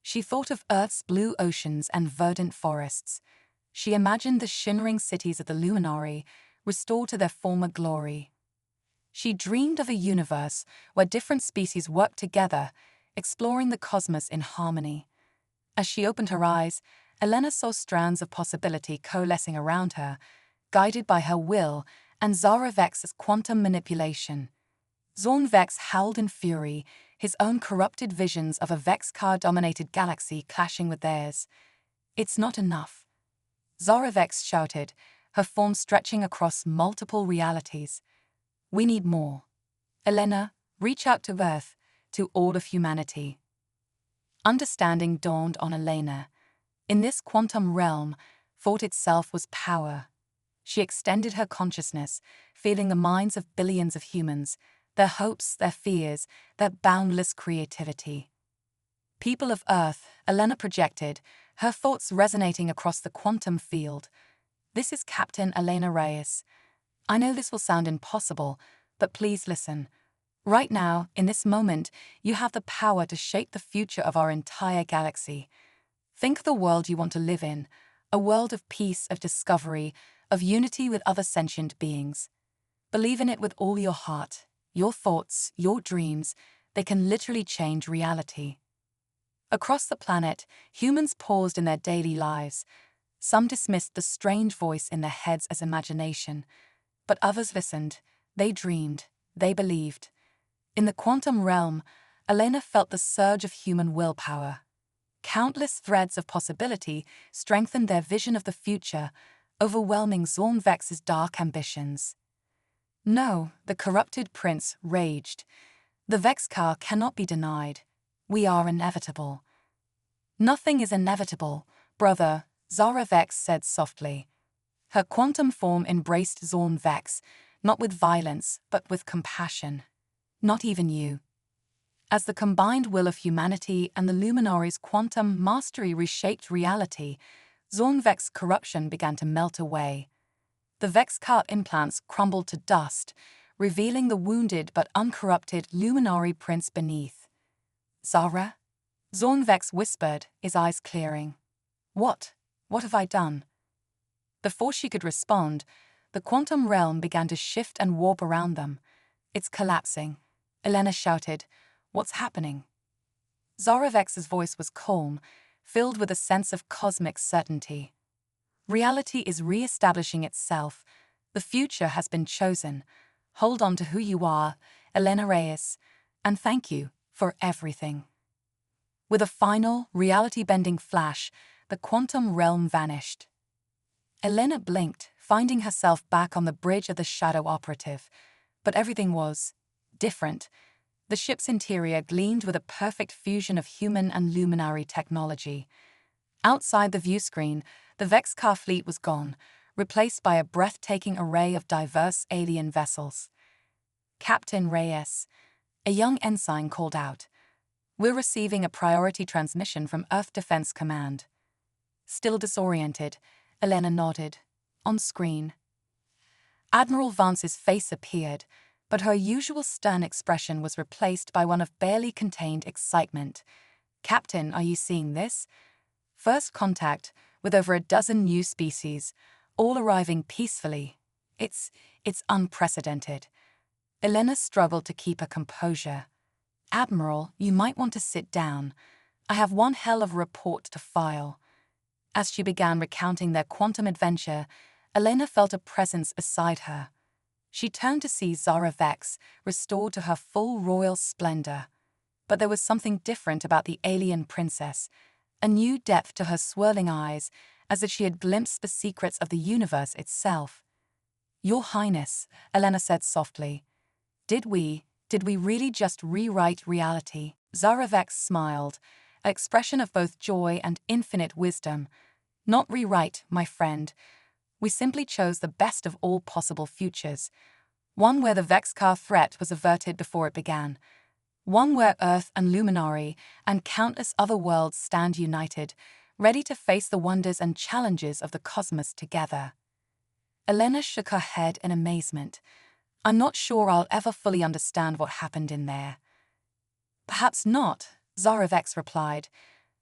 She thought of Earth's blue oceans and verdant forests. She imagined the shimmering cities of the Luminary, restored to their former glory. She dreamed of a universe where different species worked together, exploring the cosmos in harmony. As she opened her eyes, Elena saw strands of possibility coalescing around her, guided by her will and Zara Vex's quantum manipulation. Zorn Vex howled in fury, his own corrupted visions of a Vexcar-dominated galaxy clashing with theirs. "It's not enough," Zara Vex shouted, her form stretching across multiple realities. "We need more. Elena, reach out to Earth, to all of humanity." Understanding dawned on Elena. In this quantum realm, thought itself was power. She extended her consciousness, feeling the minds of billions of humans, their hopes, their fears, their boundless creativity. "People of Earth," Elena projected, her thoughts resonating across the quantum field. "This is Captain Elena Reyes. I know this will sound impossible, but please listen. Right now, in this moment, you have the power to shape the future of our entire galaxy. Think of the world you want to live in, a world of peace, of discovery, of unity with other sentient beings. Believe in it with all your heart. Your thoughts, your dreams, they can literally change reality." Across the planet, humans paused in their daily lives. Some dismissed the strange voice in their heads as imagination, but others listened. They dreamed. They believed. In the quantum realm, Elena felt the surge of human willpower. Countless threads of possibility strengthened their vision of the future, overwhelming Zorn Vex's dark ambitions. "No," the corrupted prince raged. "The Vexcar cannot be denied. We are inevitable." "Nothing is inevitable, brother," Zara Vex said softly. Her quantum form embraced Zorn Vex, not with violence, but with compassion. "Not even you." As the combined will of humanity and the Luminary's quantum mastery reshaped reality, Zorn Vex's corruption began to melt away. The Vexcar implants crumbled to dust, revealing the wounded but uncorrupted luminary prince beneath. "Zara?" Zornvex whispered, his eyes clearing. "What? What have I done?" Before she could respond, the quantum realm began to shift and warp around them. "It's collapsing," Elena shouted. "What's happening?" Zorovex's voice was calm, filled with a sense of cosmic certainty. "Reality is re-establishing itself. The future has been chosen. Hold on to who you are, Elena Reyes, and thank you for everything." With a final, reality-bending flash, the quantum realm vanished. Elena blinked, finding herself back on the bridge of the Shadow Operative. But everything was different. The ship's interior gleamed with a perfect fusion of human and luminary technology. Outside the viewscreen, the Vexcar fleet was gone, replaced by a breathtaking array of diverse alien vessels. "Captain Reyes," a young ensign called out. "We're receiving a priority transmission from Earth Defense Command." Still disoriented, Elena nodded. On screen, Admiral Vance's face appeared, but her usual stern expression was replaced by one of barely contained excitement. "Captain, are you seeing this? First contact with over a dozen new species, all arriving peacefully. It's unprecedented." Elena struggled to keep her composure. "Admiral, you might want to sit down. I have one hell of a report to file." As she began recounting their quantum adventure, Elena felt a presence beside her. She turned to see Zara Vex, restored to her full royal splendor. But there was something different about the alien princess, a new depth to her swirling eyes, as if she had glimpsed the secrets of the universe itself. "Your Highness," Elena said softly, Did we really just rewrite reality?" Zara Vex smiled, an expression of both joy and infinite wisdom. "Not rewrite, my friend. We simply chose the best of all possible futures. One where the Vexcar threat was averted before it began. One where Earth and Luminary and countless other worlds stand united, ready to face the wonders and challenges of the cosmos together." Elena shook her head in amazement. "I'm not sure I'll ever fully understand what happened in there." "Perhaps not," Zara Vex replied,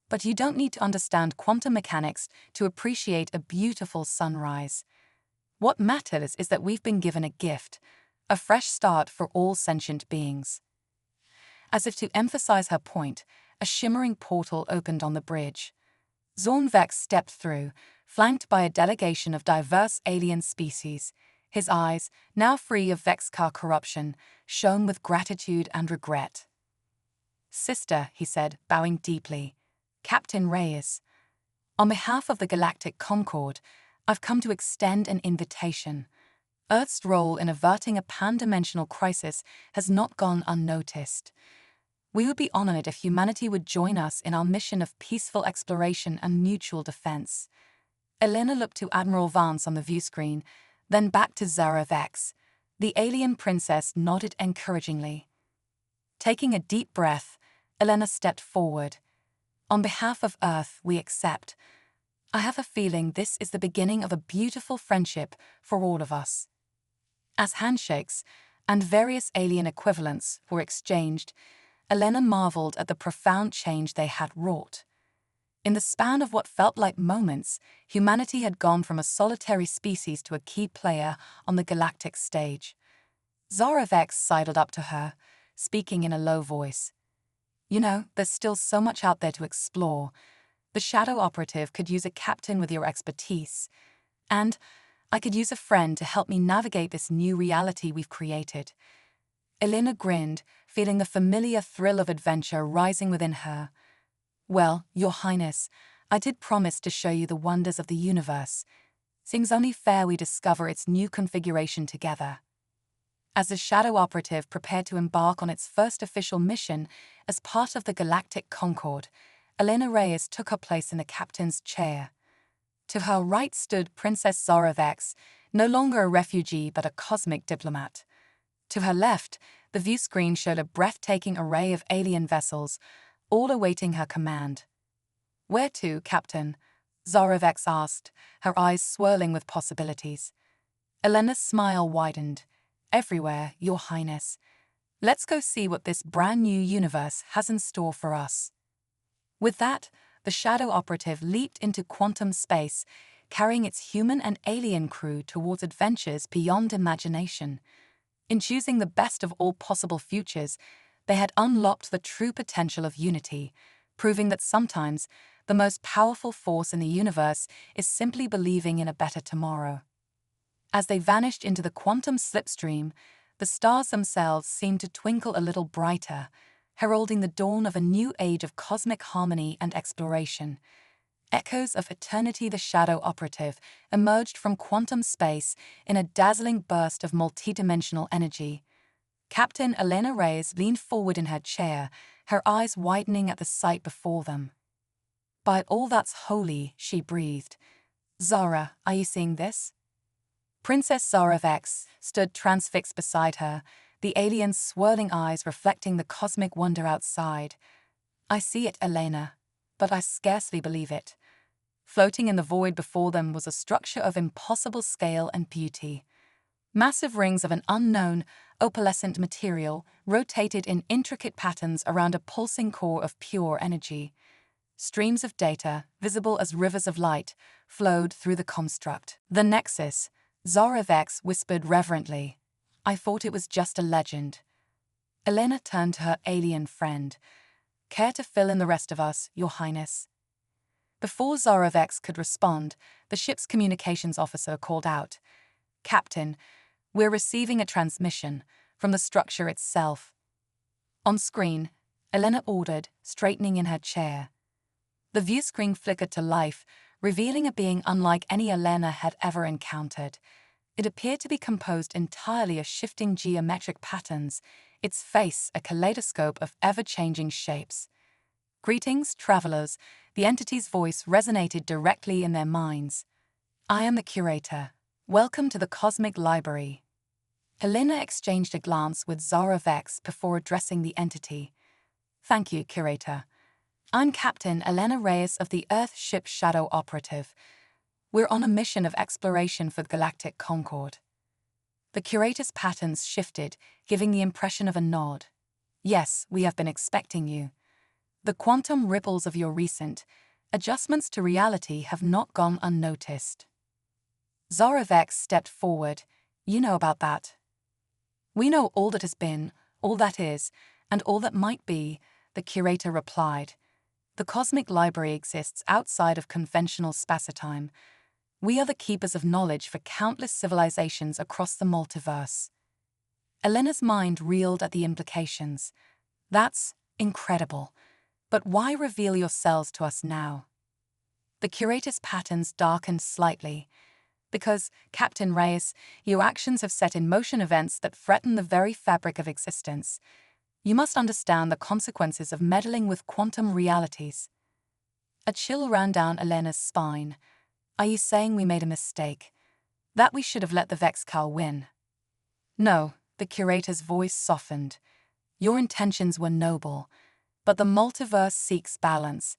"but you don't need to understand quantum mechanics to appreciate a beautiful sunrise. What matters is that we've been given a gift, a fresh start for all sentient beings." As if to emphasize her point, a shimmering portal opened on the bridge. Zornvex stepped through, flanked by a delegation of diverse alien species. His eyes, now free of Vexcar corruption, shone with gratitude and regret. "Sister," he said, bowing deeply, "Captain Reyes, on behalf of the Galactic Concord, I've come to extend an invitation. Earth's role in averting a pan-dimensional crisis has not gone unnoticed. We would be honored if humanity would join us in our mission of peaceful exploration and mutual defense." Elena looked to Admiral Vance on the viewscreen, then back to Zara Vex. The alien princess nodded encouragingly. Taking a deep breath, Elena stepped forward. "On behalf of Earth, we accept. I have a feeling this is the beginning of a beautiful friendship for all of us." As handshakes and various alien equivalents were exchanged, Elena marveled at the profound change they had wrought. In the span of what felt like moments, humanity had gone from a solitary species to a key player on the galactic stage. Zara Vex sidled up to her, speaking in a low voice. "You know, there's still so much out there to explore. The Shadow Operative could use a captain with your expertise. And I could use a friend to help me navigate this new reality we've created." Elena grinned, feeling the familiar thrill of adventure rising within her. "Well, Your Highness, I did promise to show you the wonders of the universe. Seems only fair we discover its new configuration together." As the Shadow Operative prepared to embark on its first official mission as part of the Galactic Concord, Elena Reyes took her place in the captain's chair. To her right stood Princess Zara Vex, no longer a refugee but a cosmic diplomat. To her left, the viewscreen showed a breathtaking array of alien vessels, all awaiting her command. "Where to, Captain?" Zara Vex asked, her eyes swirling with possibilities. Elena's smile widened. everywhere, Your Highness. Let's go see what this brand new universe has in store for us." With that, the shadow operative leaped into quantum space, carrying its human and alien crew towards adventures beyond imagination. In choosing the best of all possible futures, they had unlocked the true potential of unity, proving that sometimes the most powerful force in the universe is simply believing in a better tomorrow. As they vanished into the quantum slipstream, the stars themselves seemed to twinkle a little brighter, heralding the dawn of a new age of cosmic harmony and exploration. Echoes of eternity. The shadow operative emerged from quantum space in a dazzling burst of multidimensional energy. Captain Elena Reyes leaned forward in her chair, her eyes widening at the sight before them. "By all that's holy," she breathed. "Zara, are you seeing this?" Princess Zara Vex stood transfixed beside her, the alien's swirling eyes reflecting the cosmic wonder outside. "I see it, Elena, but I scarcely believe it." Floating in the void before them was a structure of impossible scale and beauty. Massive rings of an unknown, opalescent material rotated in intricate patterns around a pulsing core of pure energy. Streams of data, visible as rivers of light, flowed through the construct. "The Nexus," Zara Vex whispered reverently. "I thought it was just a legend." Elena turned to her alien friend. "Care to fill in the rest of us, Your Highness?" Before Zara Vex could respond, the ship's communications officer called out, "Captain, we're receiving a transmission from the structure itself." On screen, Elena ordered, straightening in her chair. The view screen flickered to life, revealing a being unlike any Elena had ever encountered. It appeared to be composed entirely of shifting geometric patterns, its face a kaleidoscope of ever-changing shapes. "Greetings, travelers," the entity's voice resonated directly in their minds. "I am the curator. Welcome to the Cosmic Library." Elena exchanged a glance with Zara Vex before addressing the entity. "Thank you, curator. I'm Captain Elena Reyes of the Earth-ship Shadow Operative. We're on a mission of exploration for galactic concord." The curator's patterns shifted, giving the impression of a nod. "Yes, we have been expecting you. The quantum ripples of your recent adjustments to reality have not gone unnoticed." Zara Vex stepped forward. "You know about that." "We know all that has been, all that is, and all that might be," the curator replied. "The Cosmic Library exists outside of conventional spacetime. We are the keepers of knowledge for countless civilizations across the multiverse." Elena's mind reeled at the implications. "That's incredible. But why reveal yourselves to us now?" The curator's patterns darkened slightly. "Because, Captain Reyes, your actions have set in motion events that threaten the very fabric of existence. You must understand the consequences of meddling with quantum realities." A chill ran down Elena's spine. "Are you saying we made a mistake? That we should have let the Vexcal win?" "No," the curator's voice softened. "Your intentions were noble, but the multiverse seeks balance.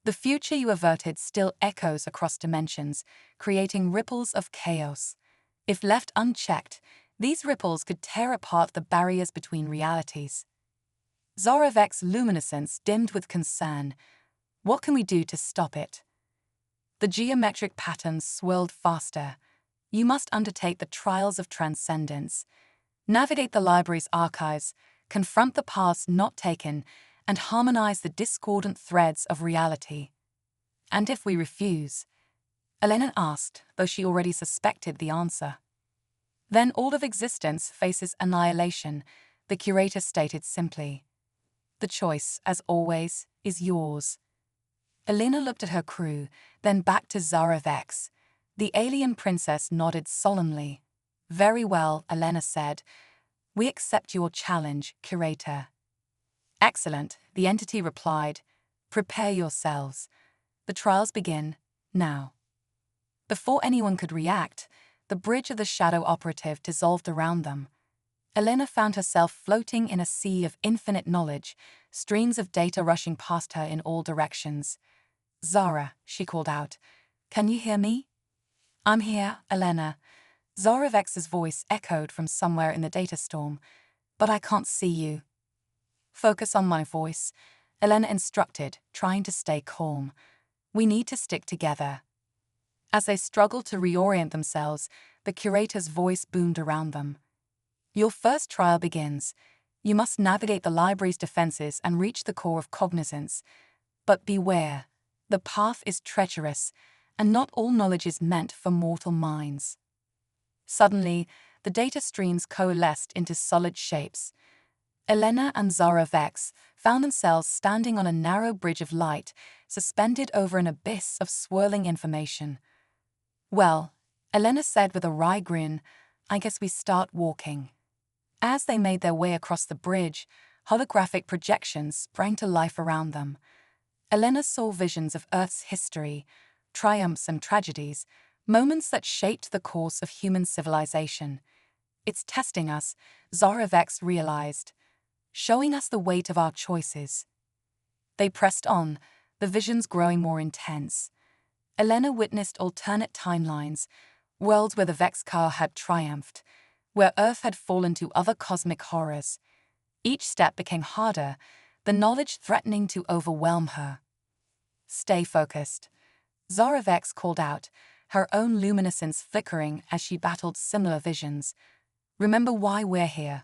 The future you averted still echoes across dimensions, creating ripples of chaos. If left unchecked, these ripples could tear apart the barriers between realities." Zara Vex's luminescence dimmed with concern. "What can we do to stop it?" The geometric patterns swirled faster. "You must undertake the trials of transcendence. Navigate the library's archives, confront the paths not taken, and harmonize the discordant threads of reality." "And if we refuse?" Elena asked, though she already suspected the answer. "Then all of existence faces annihilation," the curator stated simply. "The choice, as always, is yours." Elena looked at her crew, then back to Zara Vex. The alien princess nodded solemnly. "Very well," Elena said. "We accept your challenge, curator." "Excellent," the entity replied. "Prepare yourselves. The trials begin now." Before anyone could react, the bridge of the shadow operative dissolved around them. Elena found herself floating in a sea of infinite knowledge, streams of data rushing past her in all directions. "Zara," she called out, "can you hear me?" "I'm here, Elena." Zoravex's voice echoed from somewhere in the data storm. But I can't see you. Focus on my voice, Elena instructed, trying to stay calm. We need to stick together. As they struggled to reorient themselves, the curator's voice boomed around them. Your first trial begins. You must navigate the library's defenses and reach the core of cognizance. But beware, the path is treacherous, and not all knowledge is meant for mortal minds. Suddenly, the data streams coalesced into solid shapes. Elena and Zara Vex found themselves standing on a narrow bridge of light, suspended over an abyss of swirling information. Well, Elena said with a wry grin, I guess we start walking. As they made their way across the bridge, holographic projections sprang to life around them. Elena saw visions of Earth's history, triumphs and tragedies, moments that shaped the course of human civilization. It's testing us, Zara Vex realized, showing us the weight of our choices. They pressed on, the visions growing more intense. Elena witnessed alternate timelines, worlds where the Vexcar had triumphed, where Earth had fallen to other cosmic horrors. Each step became harder, the knowledge threatening to overwhelm her. Stay focused, Zara Vex called out, her own luminescence flickering as she battled similar visions. Remember why we're here.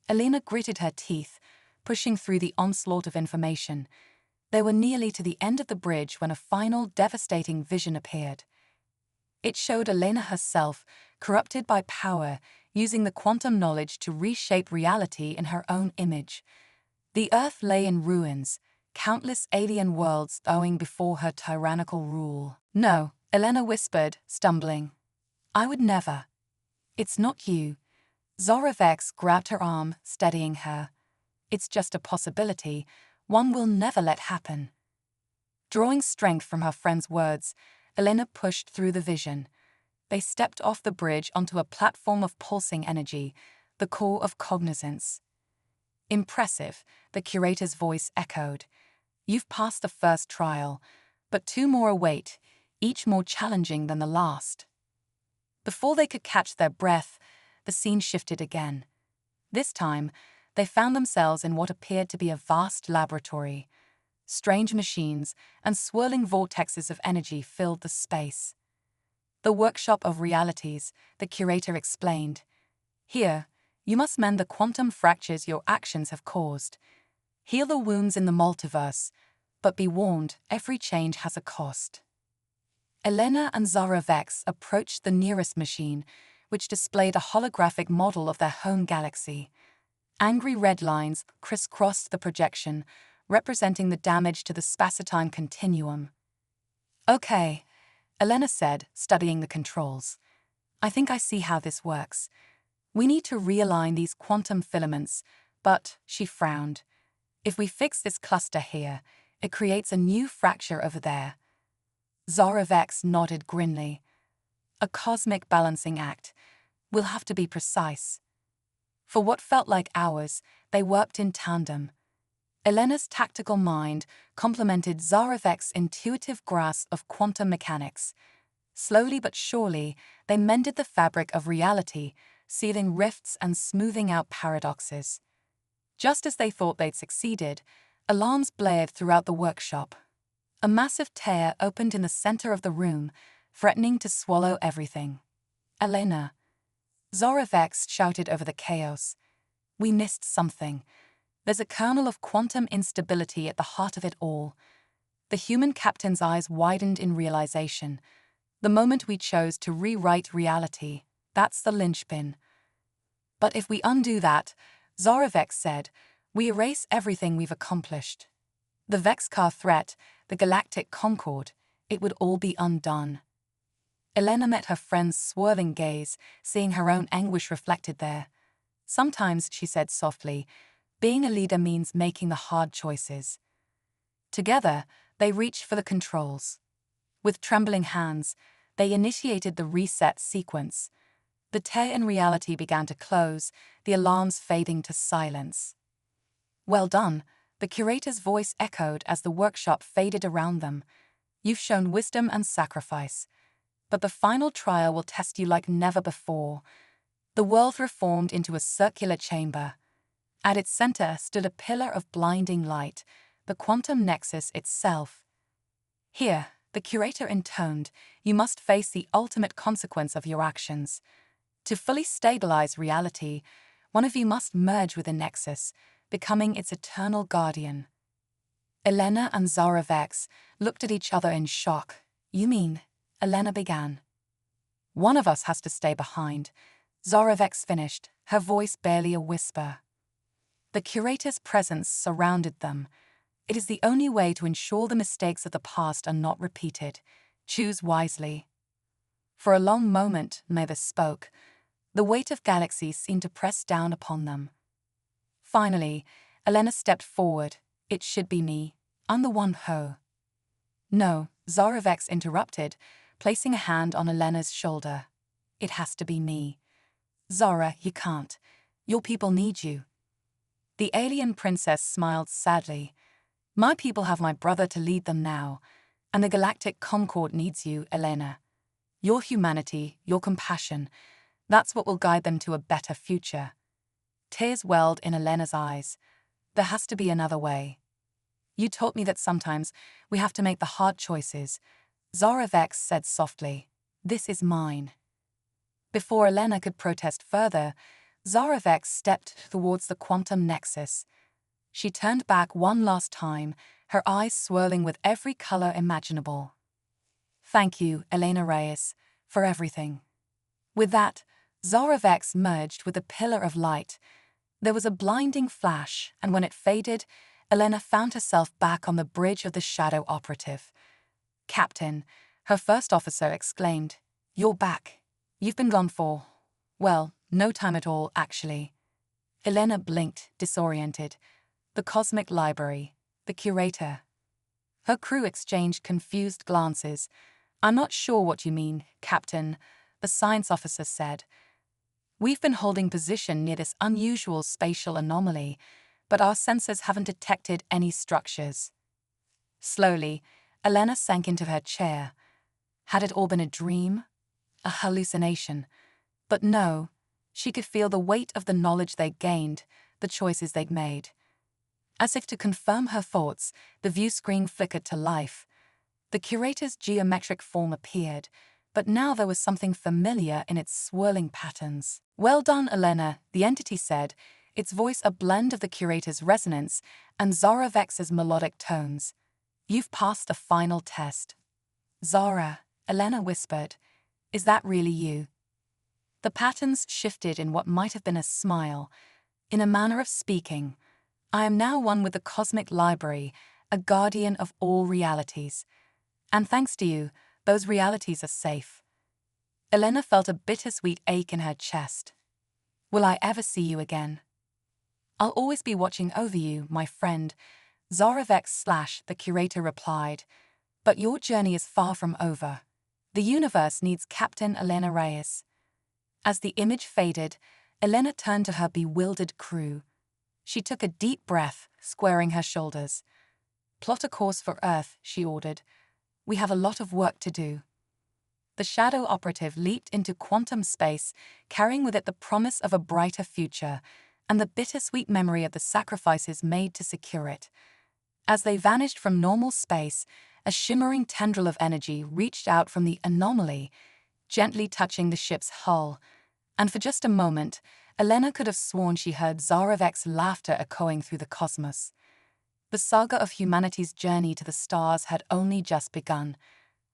Elena gritted her teeth, pushing through the onslaught of information. They were nearly to the end of the bridge when a final devastating vision appeared. It showed Elena herself, corrupted by power, using the quantum knowledge to reshape reality in her own image. The Earth lay in ruins, countless alien worlds bowing before her tyrannical rule. No, Elena whispered, stumbling. I would never. It's not you. Zara Vex grabbed her arm, steadying her. It's just a possibility, one we'll never let happen. Drawing strength from her friend's words, Elena pushed through the vision. They stepped off the bridge onto a platform of pulsing energy, the core of cognizance. Impressive, the curator's voice echoed. You've passed the first trial, but 2 more await, each more challenging than the last. Before they could catch their breath, the scene shifted again. This time, they found themselves in what appeared to be a vast laboratory. Strange machines and swirling vortexes of energy filled the space. The workshop of realities, the curator explained. Here, you must mend the quantum fractures your actions have caused. Heal the wounds in the multiverse, but be warned, every change has a cost. Elena and Zara Vex approached the nearest machine, which displayed a holographic model of their home galaxy. Angry red lines crisscrossed the projection, representing the damage to the space-time continuum. Okay, Elena said, studying the controls. I think I see how this works. We need to realign these quantum filaments, but, she frowned, if we fix this cluster here, it creates a new fracture over there. Zara Vex nodded grimly. A cosmic balancing act. We'll have to be precise. For what felt like hours, they worked in tandem. Elena's tactical mind complemented Zara Vex's intuitive grasp of quantum mechanics. Slowly but surely, they mended the fabric of reality, sealing rifts and smoothing out paradoxes. Just as they thought they'd succeeded, alarms blared throughout the workshop. A massive tear opened in the center of the room, threatening to swallow everything. Elena. Zara Vex shouted over the chaos. We missed something. There's a kernel of quantum instability at the heart of it all. The human captain's eyes widened in realization. The moment we chose to rewrite reality, that's the linchpin. But if we undo that, Zara Vex said, we erase everything we've accomplished. The Vexcar threat, the galactic concord, it would all be undone. Elena met her friend's swirling gaze, seeing her own anguish reflected there. Sometimes, she said softly, being a leader means making the hard choices. Together, they reached for the controls. With trembling hands, they initiated the reset sequence. The tear in reality began to close, the alarms fading to silence. Well done, the curator's voice echoed as the workshop faded around them. You've shown wisdom and sacrifice. But the final trial will test you like never before. The world reformed into a circular chamber. At its center stood a pillar of blinding light, the quantum nexus itself. Here, the curator intoned, you must face the ultimate consequence of your actions. To fully stabilize reality, one of you must merge with the nexus, becoming its eternal guardian. Elena and Zara Vex looked at each other in shock. You mean? Elena began. One of us has to stay behind. Zara Vex finished, her voice barely a whisper. The curator's presence surrounded them. It is the only way to ensure the mistakes of the past are not repeated. Choose wisely. For a long moment, neither spoke. The weight of galaxies seemed to press down upon them. Finally, Elena stepped forward. It should be me. I'm the one ho. No, Zara Vex interrupted, placing a hand on Elena's shoulder. It has to be me. Zara, you can't. Your people need you. The alien princess smiled sadly. My people have my brother to lead them now, and the galactic Concord needs you, Elena. Your humanity, your compassion, that's what will guide them to a better future. Tears welled in Elena's eyes. There has to be another way. You taught me that sometimes we have to make the hard choices. Zara Vex said softly, this is mine. Before Elena could protest further, Zara Vex stepped towards the quantum nexus. She turned back one last time, her eyes swirling with every color imaginable. Thank you, Elena Reyes, for everything. With that, Zara Vex merged with the pillar of light. There was a blinding flash, and when it faded, Elena found herself back on the bridge of the Shadow Operative. Captain, her first officer exclaimed, You're back. You've been gone for, well, no time at all, actually. Elena blinked, disoriented. The Cosmic Library, the curator. Her crew exchanged confused glances. I'm not sure what you mean, Captain, the science officer said. We've been holding position near this unusual spatial anomaly, but our sensors haven't detected any structures. Slowly, Elena sank into her chair. Had it all been a dream? A hallucination? But no, she could feel the weight of the knowledge they'd gained, the choices they'd made. As if to confirm her thoughts, the view screen flickered to life. The curator's geometric form appeared, but now there was something familiar in its swirling patterns. Well done, Elena, the entity said, its voice a blend of the curator's resonance and Zara Vex's melodic tones. You've passed the final test. Zara, Elena whispered, is that really you? The patterns shifted in what might have been a smile. In a manner of speaking, I am now one with the Cosmic Library, a guardian of all realities. And thanks to you, those realities are safe. Elena felt a bittersweet ache in her chest. Will I ever see you again? I'll always be watching over you, my friend, Zara Vex / the curator replied. But your journey is far from over. The universe needs Captain Elena Reyes. As the image faded, Elena turned to her bewildered crew. She took a deep breath, squaring her shoulders. Plot a course for Earth, she ordered. We have a lot of work to do. The Shadow Operative leaped into quantum space, carrying with it the promise of a brighter future and the bittersweet memory of the sacrifices made to secure it. As they vanished from normal space, a shimmering tendril of energy reached out from the anomaly, gently touching the ship's hull, and for just a moment, Elena could have sworn she heard Zara Vex's laughter echoing through the cosmos. The saga of humanity's journey to the stars had only just begun.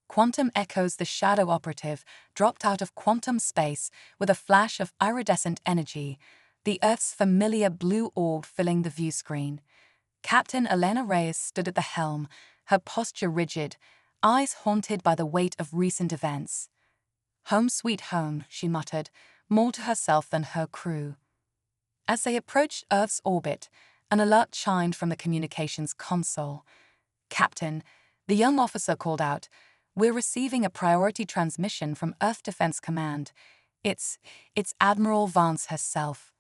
Quantum echoes the Shadow Operative dropped out of quantum space with a flash of iridescent energy, the Earth's familiar blue orb filling the view screen. Captain Elena Reyes stood at the helm, her posture rigid, eyes haunted by the weight of recent events. Home sweet home, she muttered, more to herself than her crew. As they approached Earth's orbit, an alert chimed from the communications console. Captain, the young officer called out, we're receiving a priority transmission from Earth Defense Command. It's Admiral Vance herself.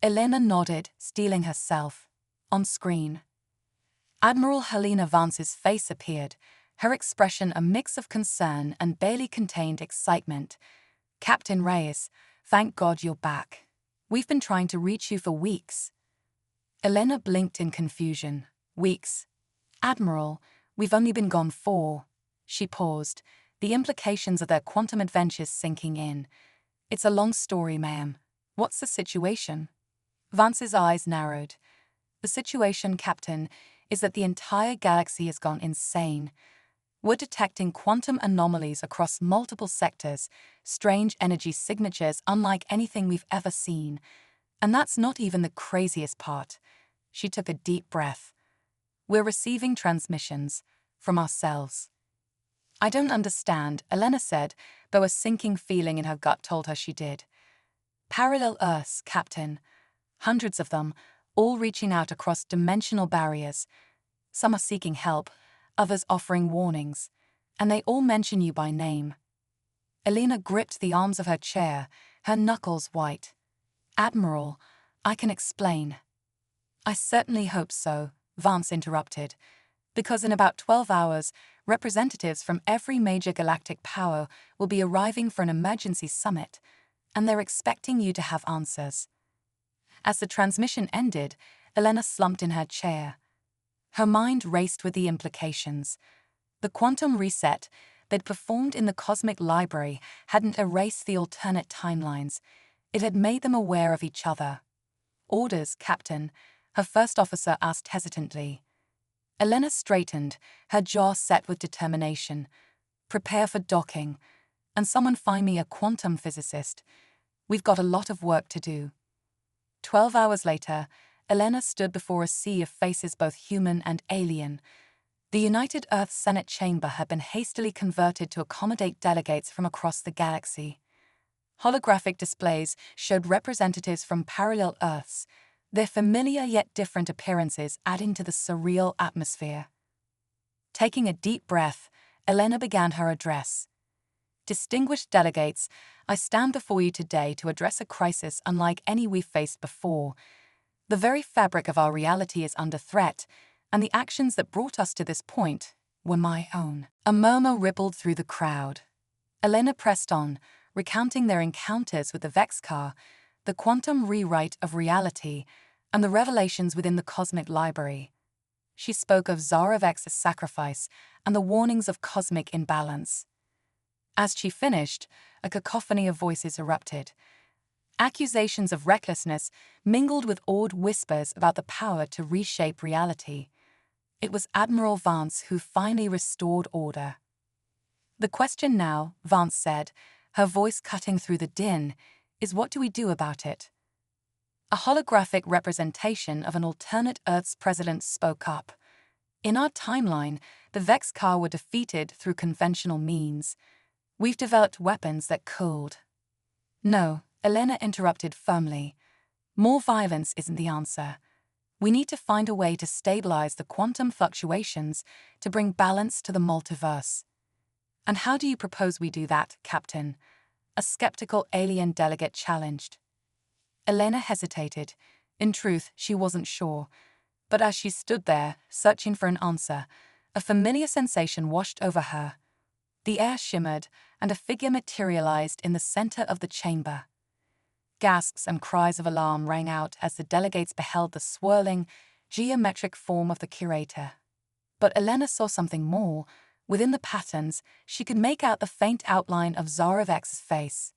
Elena nodded, steeling herself. On screen, Admiral Helena Vance's face appeared, her expression a mix of concern and barely contained excitement. "Captain Reyes, thank God you're back. We've been trying to reach you for weeks." Elena blinked in confusion. "Weeks? Admiral, we've only been gone 4. She paused, the implications of their quantum adventures sinking in. "It's a long story, ma'am. What's the situation?" Vance's eyes narrowed. "The situation, Captain, is that the entire galaxy has gone insane. We're detecting quantum anomalies across multiple sectors, strange energy signatures unlike anything we've ever seen. And that's not even the craziest part." She took a deep breath. "We're receiving transmissions from ourselves." "I don't understand," Elena said, though a sinking feeling in her gut told her she did. "Parallel Earths, Captain. Hundreds of them, all reaching out across dimensional barriers. Some are seeking help, others offering warnings, and they all mention you by name." Elena gripped the arms of her chair, her knuckles white. "Admiral, I can explain." "I certainly hope so," Vance interrupted, "because in about 12 hours, representatives from every major galactic power will be arriving for an emergency summit, and they're expecting you to have answers." As the transmission ended, Elena slumped in her chair. Her mind raced with the implications. The quantum reset they'd performed in the cosmic library hadn't erased the alternate timelines. It had made them aware of each other. "Orders, Captain," her first officer asked hesitantly. Elena straightened, her jaw set with determination. "Prepare for docking. And someone find me a quantum physicist. We've got a lot of work to do." 12 hours later, Elena stood before a sea of faces both human and alien. The United Earth Senate chamber had been hastily converted to accommodate delegates from across the galaxy. Holographic displays showed representatives from parallel Earths, their familiar yet different appearances adding to the surreal atmosphere. Taking a deep breath, Elena began her address. "Distinguished delegates, I stand before you today to address a crisis unlike any we've faced before. The very fabric of our reality is under threat, and the actions that brought us to this point were my own." A murmur rippled through the crowd. Elena pressed on, recounting their encounters with the Vexcar, the quantum rewrite of reality, and the revelations within the cosmic library. She spoke of Zarovex's sacrifice and the warnings of cosmic imbalance. As she finished, a cacophony of voices erupted. Accusations of recklessness mingled with awed whispers about the power to reshape reality. It was Admiral Vance who finally restored order. "The question now," Vance said, her voice cutting through the din, "is what do we do about it?" A holographic representation of an alternate Earth's president spoke up. "In our timeline, the Vexcar were defeated through conventional means. We've developed weapons that cooled." "No," Elena interrupted firmly. "More violence isn't the answer. We need to find a way to stabilize the quantum fluctuations to bring balance to the multiverse." "And how do you propose we do that, Captain?" a skeptical alien delegate challenged. Elena hesitated. In truth, she wasn't sure. But as she stood there, searching for an answer, a familiar sensation washed over her. The air shimmered, and a figure materialized in the center of the chamber. Gasps and cries of alarm rang out as the delegates beheld the swirling, geometric form of the curator. But Elena saw something more. Within the patterns, she could make out the faint outline of Zarovex's face.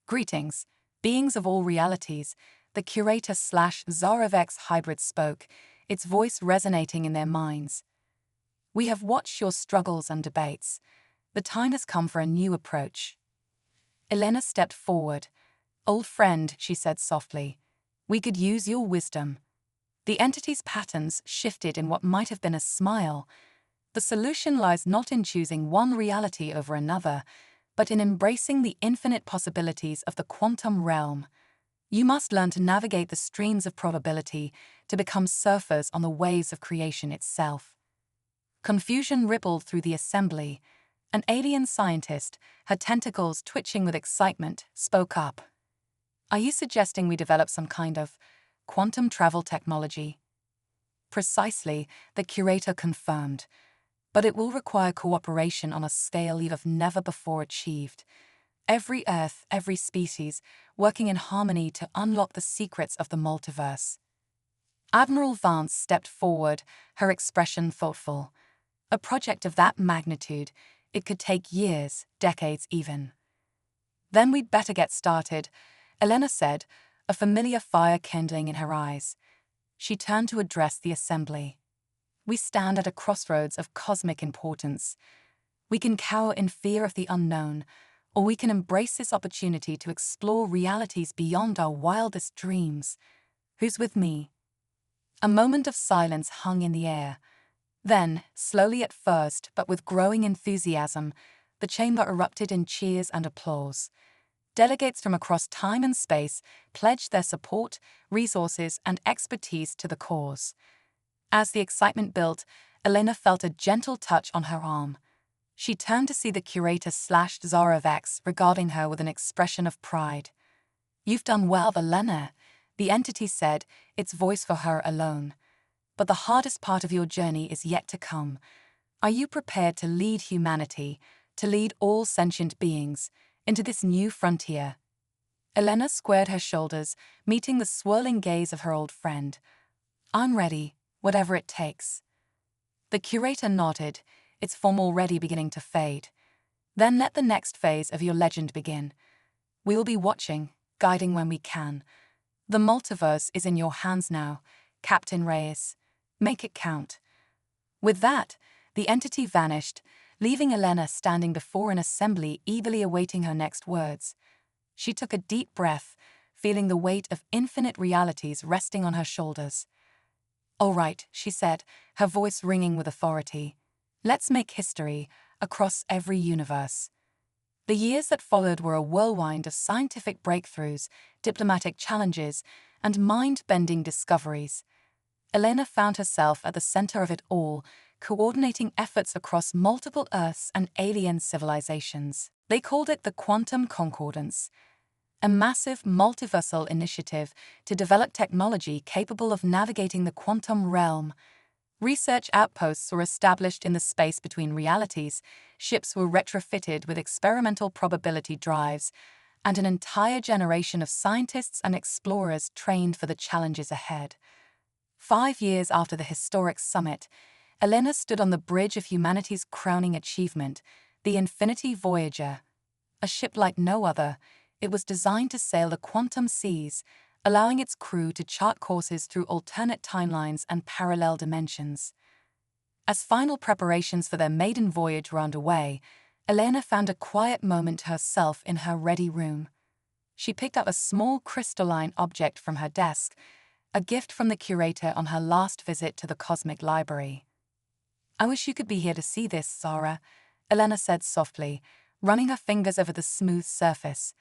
"Greetings, beings of all realities," the curator/Zarovex hybrid spoke, its voice resonating in their minds. "We have watched your struggles and debates. The time has come for a new approach." Elena stepped forward. "Old friend," she said softly, "we could use your wisdom." The entity's patterns shifted in what might have been a smile. "The solution lies not in choosing one reality over another, but in embracing the infinite possibilities of the quantum realm. You must learn to navigate the streams of probability to become surfers on the waves of creation itself." Confusion rippled through the assembly. An alien scientist, her tentacles twitching with excitement, spoke up. "Are you suggesting we develop some kind of quantum travel technology?" "Precisely," the curator confirmed. But it will require cooperation on a scale you've never before achieved. Every Earth, every species, working in harmony to unlock the secrets of the multiverse. Admiral Vance stepped forward, her expression thoughtful. A project of that magnitude, it could take years, decades even. Then we'd better get started, Elena said, a familiar fire kindling in her eyes. She turned to address the assembly. We stand at a crossroads of cosmic importance. We can cower in fear of the unknown, or we can embrace this opportunity to explore realities beyond our wildest dreams. Who's with me? A moment of silence hung in the air. Then, slowly at first, but with growing enthusiasm, the chamber erupted in cheers and applause. Delegates from across time and space pledged their support, resources, and expertise to the cause. As the excitement built, Elena felt a gentle touch on her arm. She turned to see the curator Zara Vex regarding her with an expression of pride. "You've done well, Elena," the entity said, its voice for her alone. "But the hardest part of your journey is yet to come. Are you prepared to lead humanity, to lead all sentient beings, into this new frontier?" Elena squared her shoulders, meeting the swirling gaze of her old friend. "I'm ready, whatever it takes." The curator nodded, its form already beginning to fade. "Then let the next phase of your legend begin. We will be watching, guiding when we can. The multiverse is in your hands now, Captain Reyes. Make it count." With that, the entity vanished, leaving Elena standing before an assembly eagerly awaiting her next words. She took a deep breath, feeling the weight of infinite realities resting on her shoulders. "All right," she said, her voice ringing with authority. "Let's make history across every universe." The years that followed were a whirlwind of scientific breakthroughs, diplomatic challenges, and mind-bending discoveries. Elena found herself at the center of it all, coordinating efforts across multiple Earths and alien civilizations. They called it the Quantum Concordance, a massive multiversal initiative to develop technology capable of navigating the quantum realm. Research outposts were established in the space between realities, ships were retrofitted with experimental probability drives, and an entire generation of scientists and explorers trained for the challenges ahead. 5 years after the historic summit, Elena stood on the bridge of humanity's crowning achievement, the Infinity Voyager. A ship like no other, it was designed to sail the quantum seas, allowing its crew to chart courses through alternate timelines and parallel dimensions. As final preparations for their maiden voyage were underway, Elena found a quiet moment to herself in her ready room. She picked up a small crystalline object from her desk, a gift from the curator on her last visit to the Cosmic Library. "I wish you could be here to see this, Zara," Elena said softly, running her fingers over the smooth surface.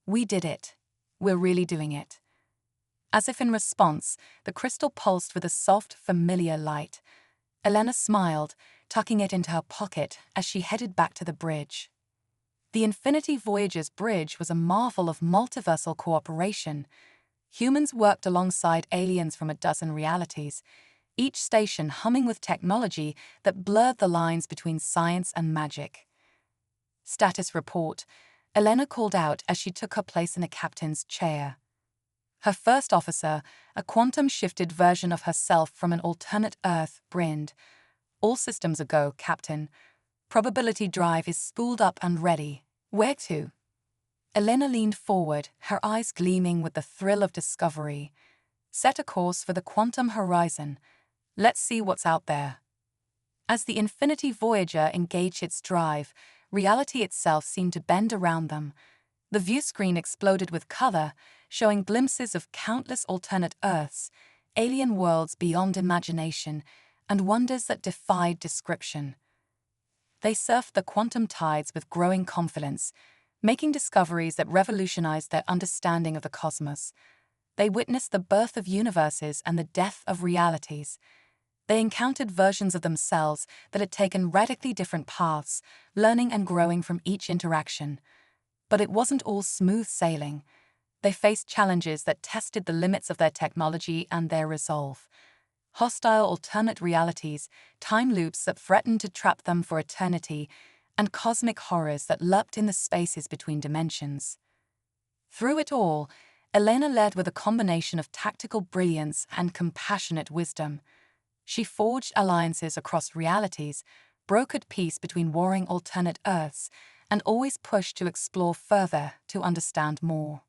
"We did it. We're really doing it." As if in response, the crystal pulsed with a soft, familiar light. Elena smiled, tucking it into her pocket as she headed back to the bridge. The Infinity Voyager's bridge was a marvel of multiversal cooperation. Humans worked alongside aliens from a dozen realities, each station humming with technology that blurred the lines between science and magic. "Status report," Elena called out as she took her place in a captain's chair. Her first officer, a quantum-shifted version of herself from an alternate Earth, grinned. "All systems a go, Captain. Probability drive is spooled up and ready. Where to?" Elena leaned forward, her eyes gleaming with the thrill of discovery. "Set a course for the quantum horizon. Let's see what's out there." As the Infinity Voyager engaged its drive, reality itself seemed to bend around them. The viewscreen exploded with color, showing glimpses of countless alternate Earths, alien worlds beyond imagination, and wonders that defied description. They surfed the quantum tides with growing confidence, making discoveries that revolutionized their understanding of the cosmos. They witnessed the birth of universes and the death of realities. They encountered versions of themselves that had taken radically different paths, learning and growing from each interaction. But it wasn't all smooth sailing. They faced challenges that tested the limits of their technology and their resolve. hostile alternate realities, time loops that threatened to trap them for eternity, and cosmic horrors that lurked in the spaces between dimensions. Through it all, Elena led with a combination of tactical brilliance and compassionate wisdom. She forged alliances across realities, brokered peace between warring alternate Earths, and always pushed to explore further to understand more.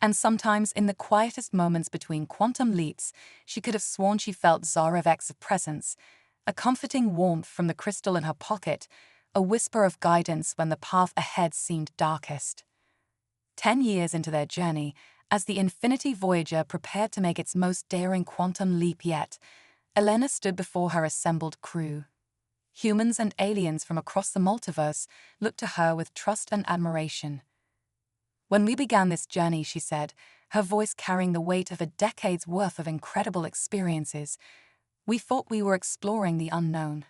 And sometimes, in the quietest moments between quantum leaps, she could have sworn she felt Zarevek's presence, a comforting warmth from the crystal in her pocket, a whisper of guidance when the path ahead seemed darkest. 10 years into their journey, as the Infinity Voyager prepared to make its most daring quantum leap yet, Elena stood before her assembled crew. Humans and aliens from across the multiverse looked to her with trust and admiration. "When we began this journey," she said, her voice carrying the weight of a decade's worth of incredible experiences, "we thought we were exploring the unknown.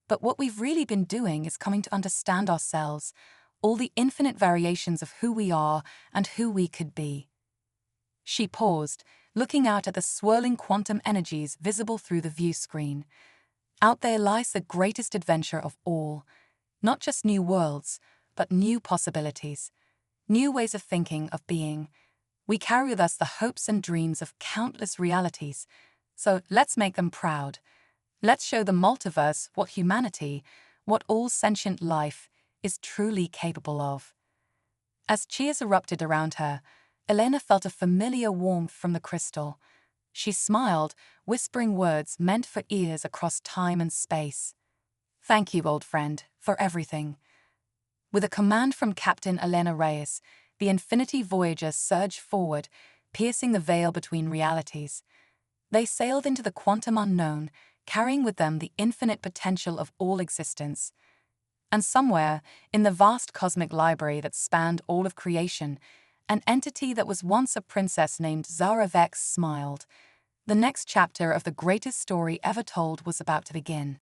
But what we've really been doing is coming to understand ourselves, all the infinite variations of who we are and who we could be." She paused, looking out at the swirling quantum energies visible through the view screen. Out there lies the greatest adventure of all. Not just new worlds, but new possibilities. New ways of thinking, of being. We carry with us the hopes and dreams of countless realities. So let's make them proud. Let's show the multiverse what humanity, what all sentient life, is truly capable of. As cheers erupted around her, Elena felt a familiar warmth from the crystal. She smiled, whispering words meant for ears across time and space. "Thank you, old friend, for everything." With a command from Captain Elena Reyes, the Infinity Voyager surged forward, piercing the veil between realities. They sailed into the quantum unknown, carrying with them the infinite potential of all existence. And somewhere, in the vast cosmic library that spanned all of creation, an entity that was once a princess named Zarevek smiled. The next chapter of the greatest story ever told was about to begin.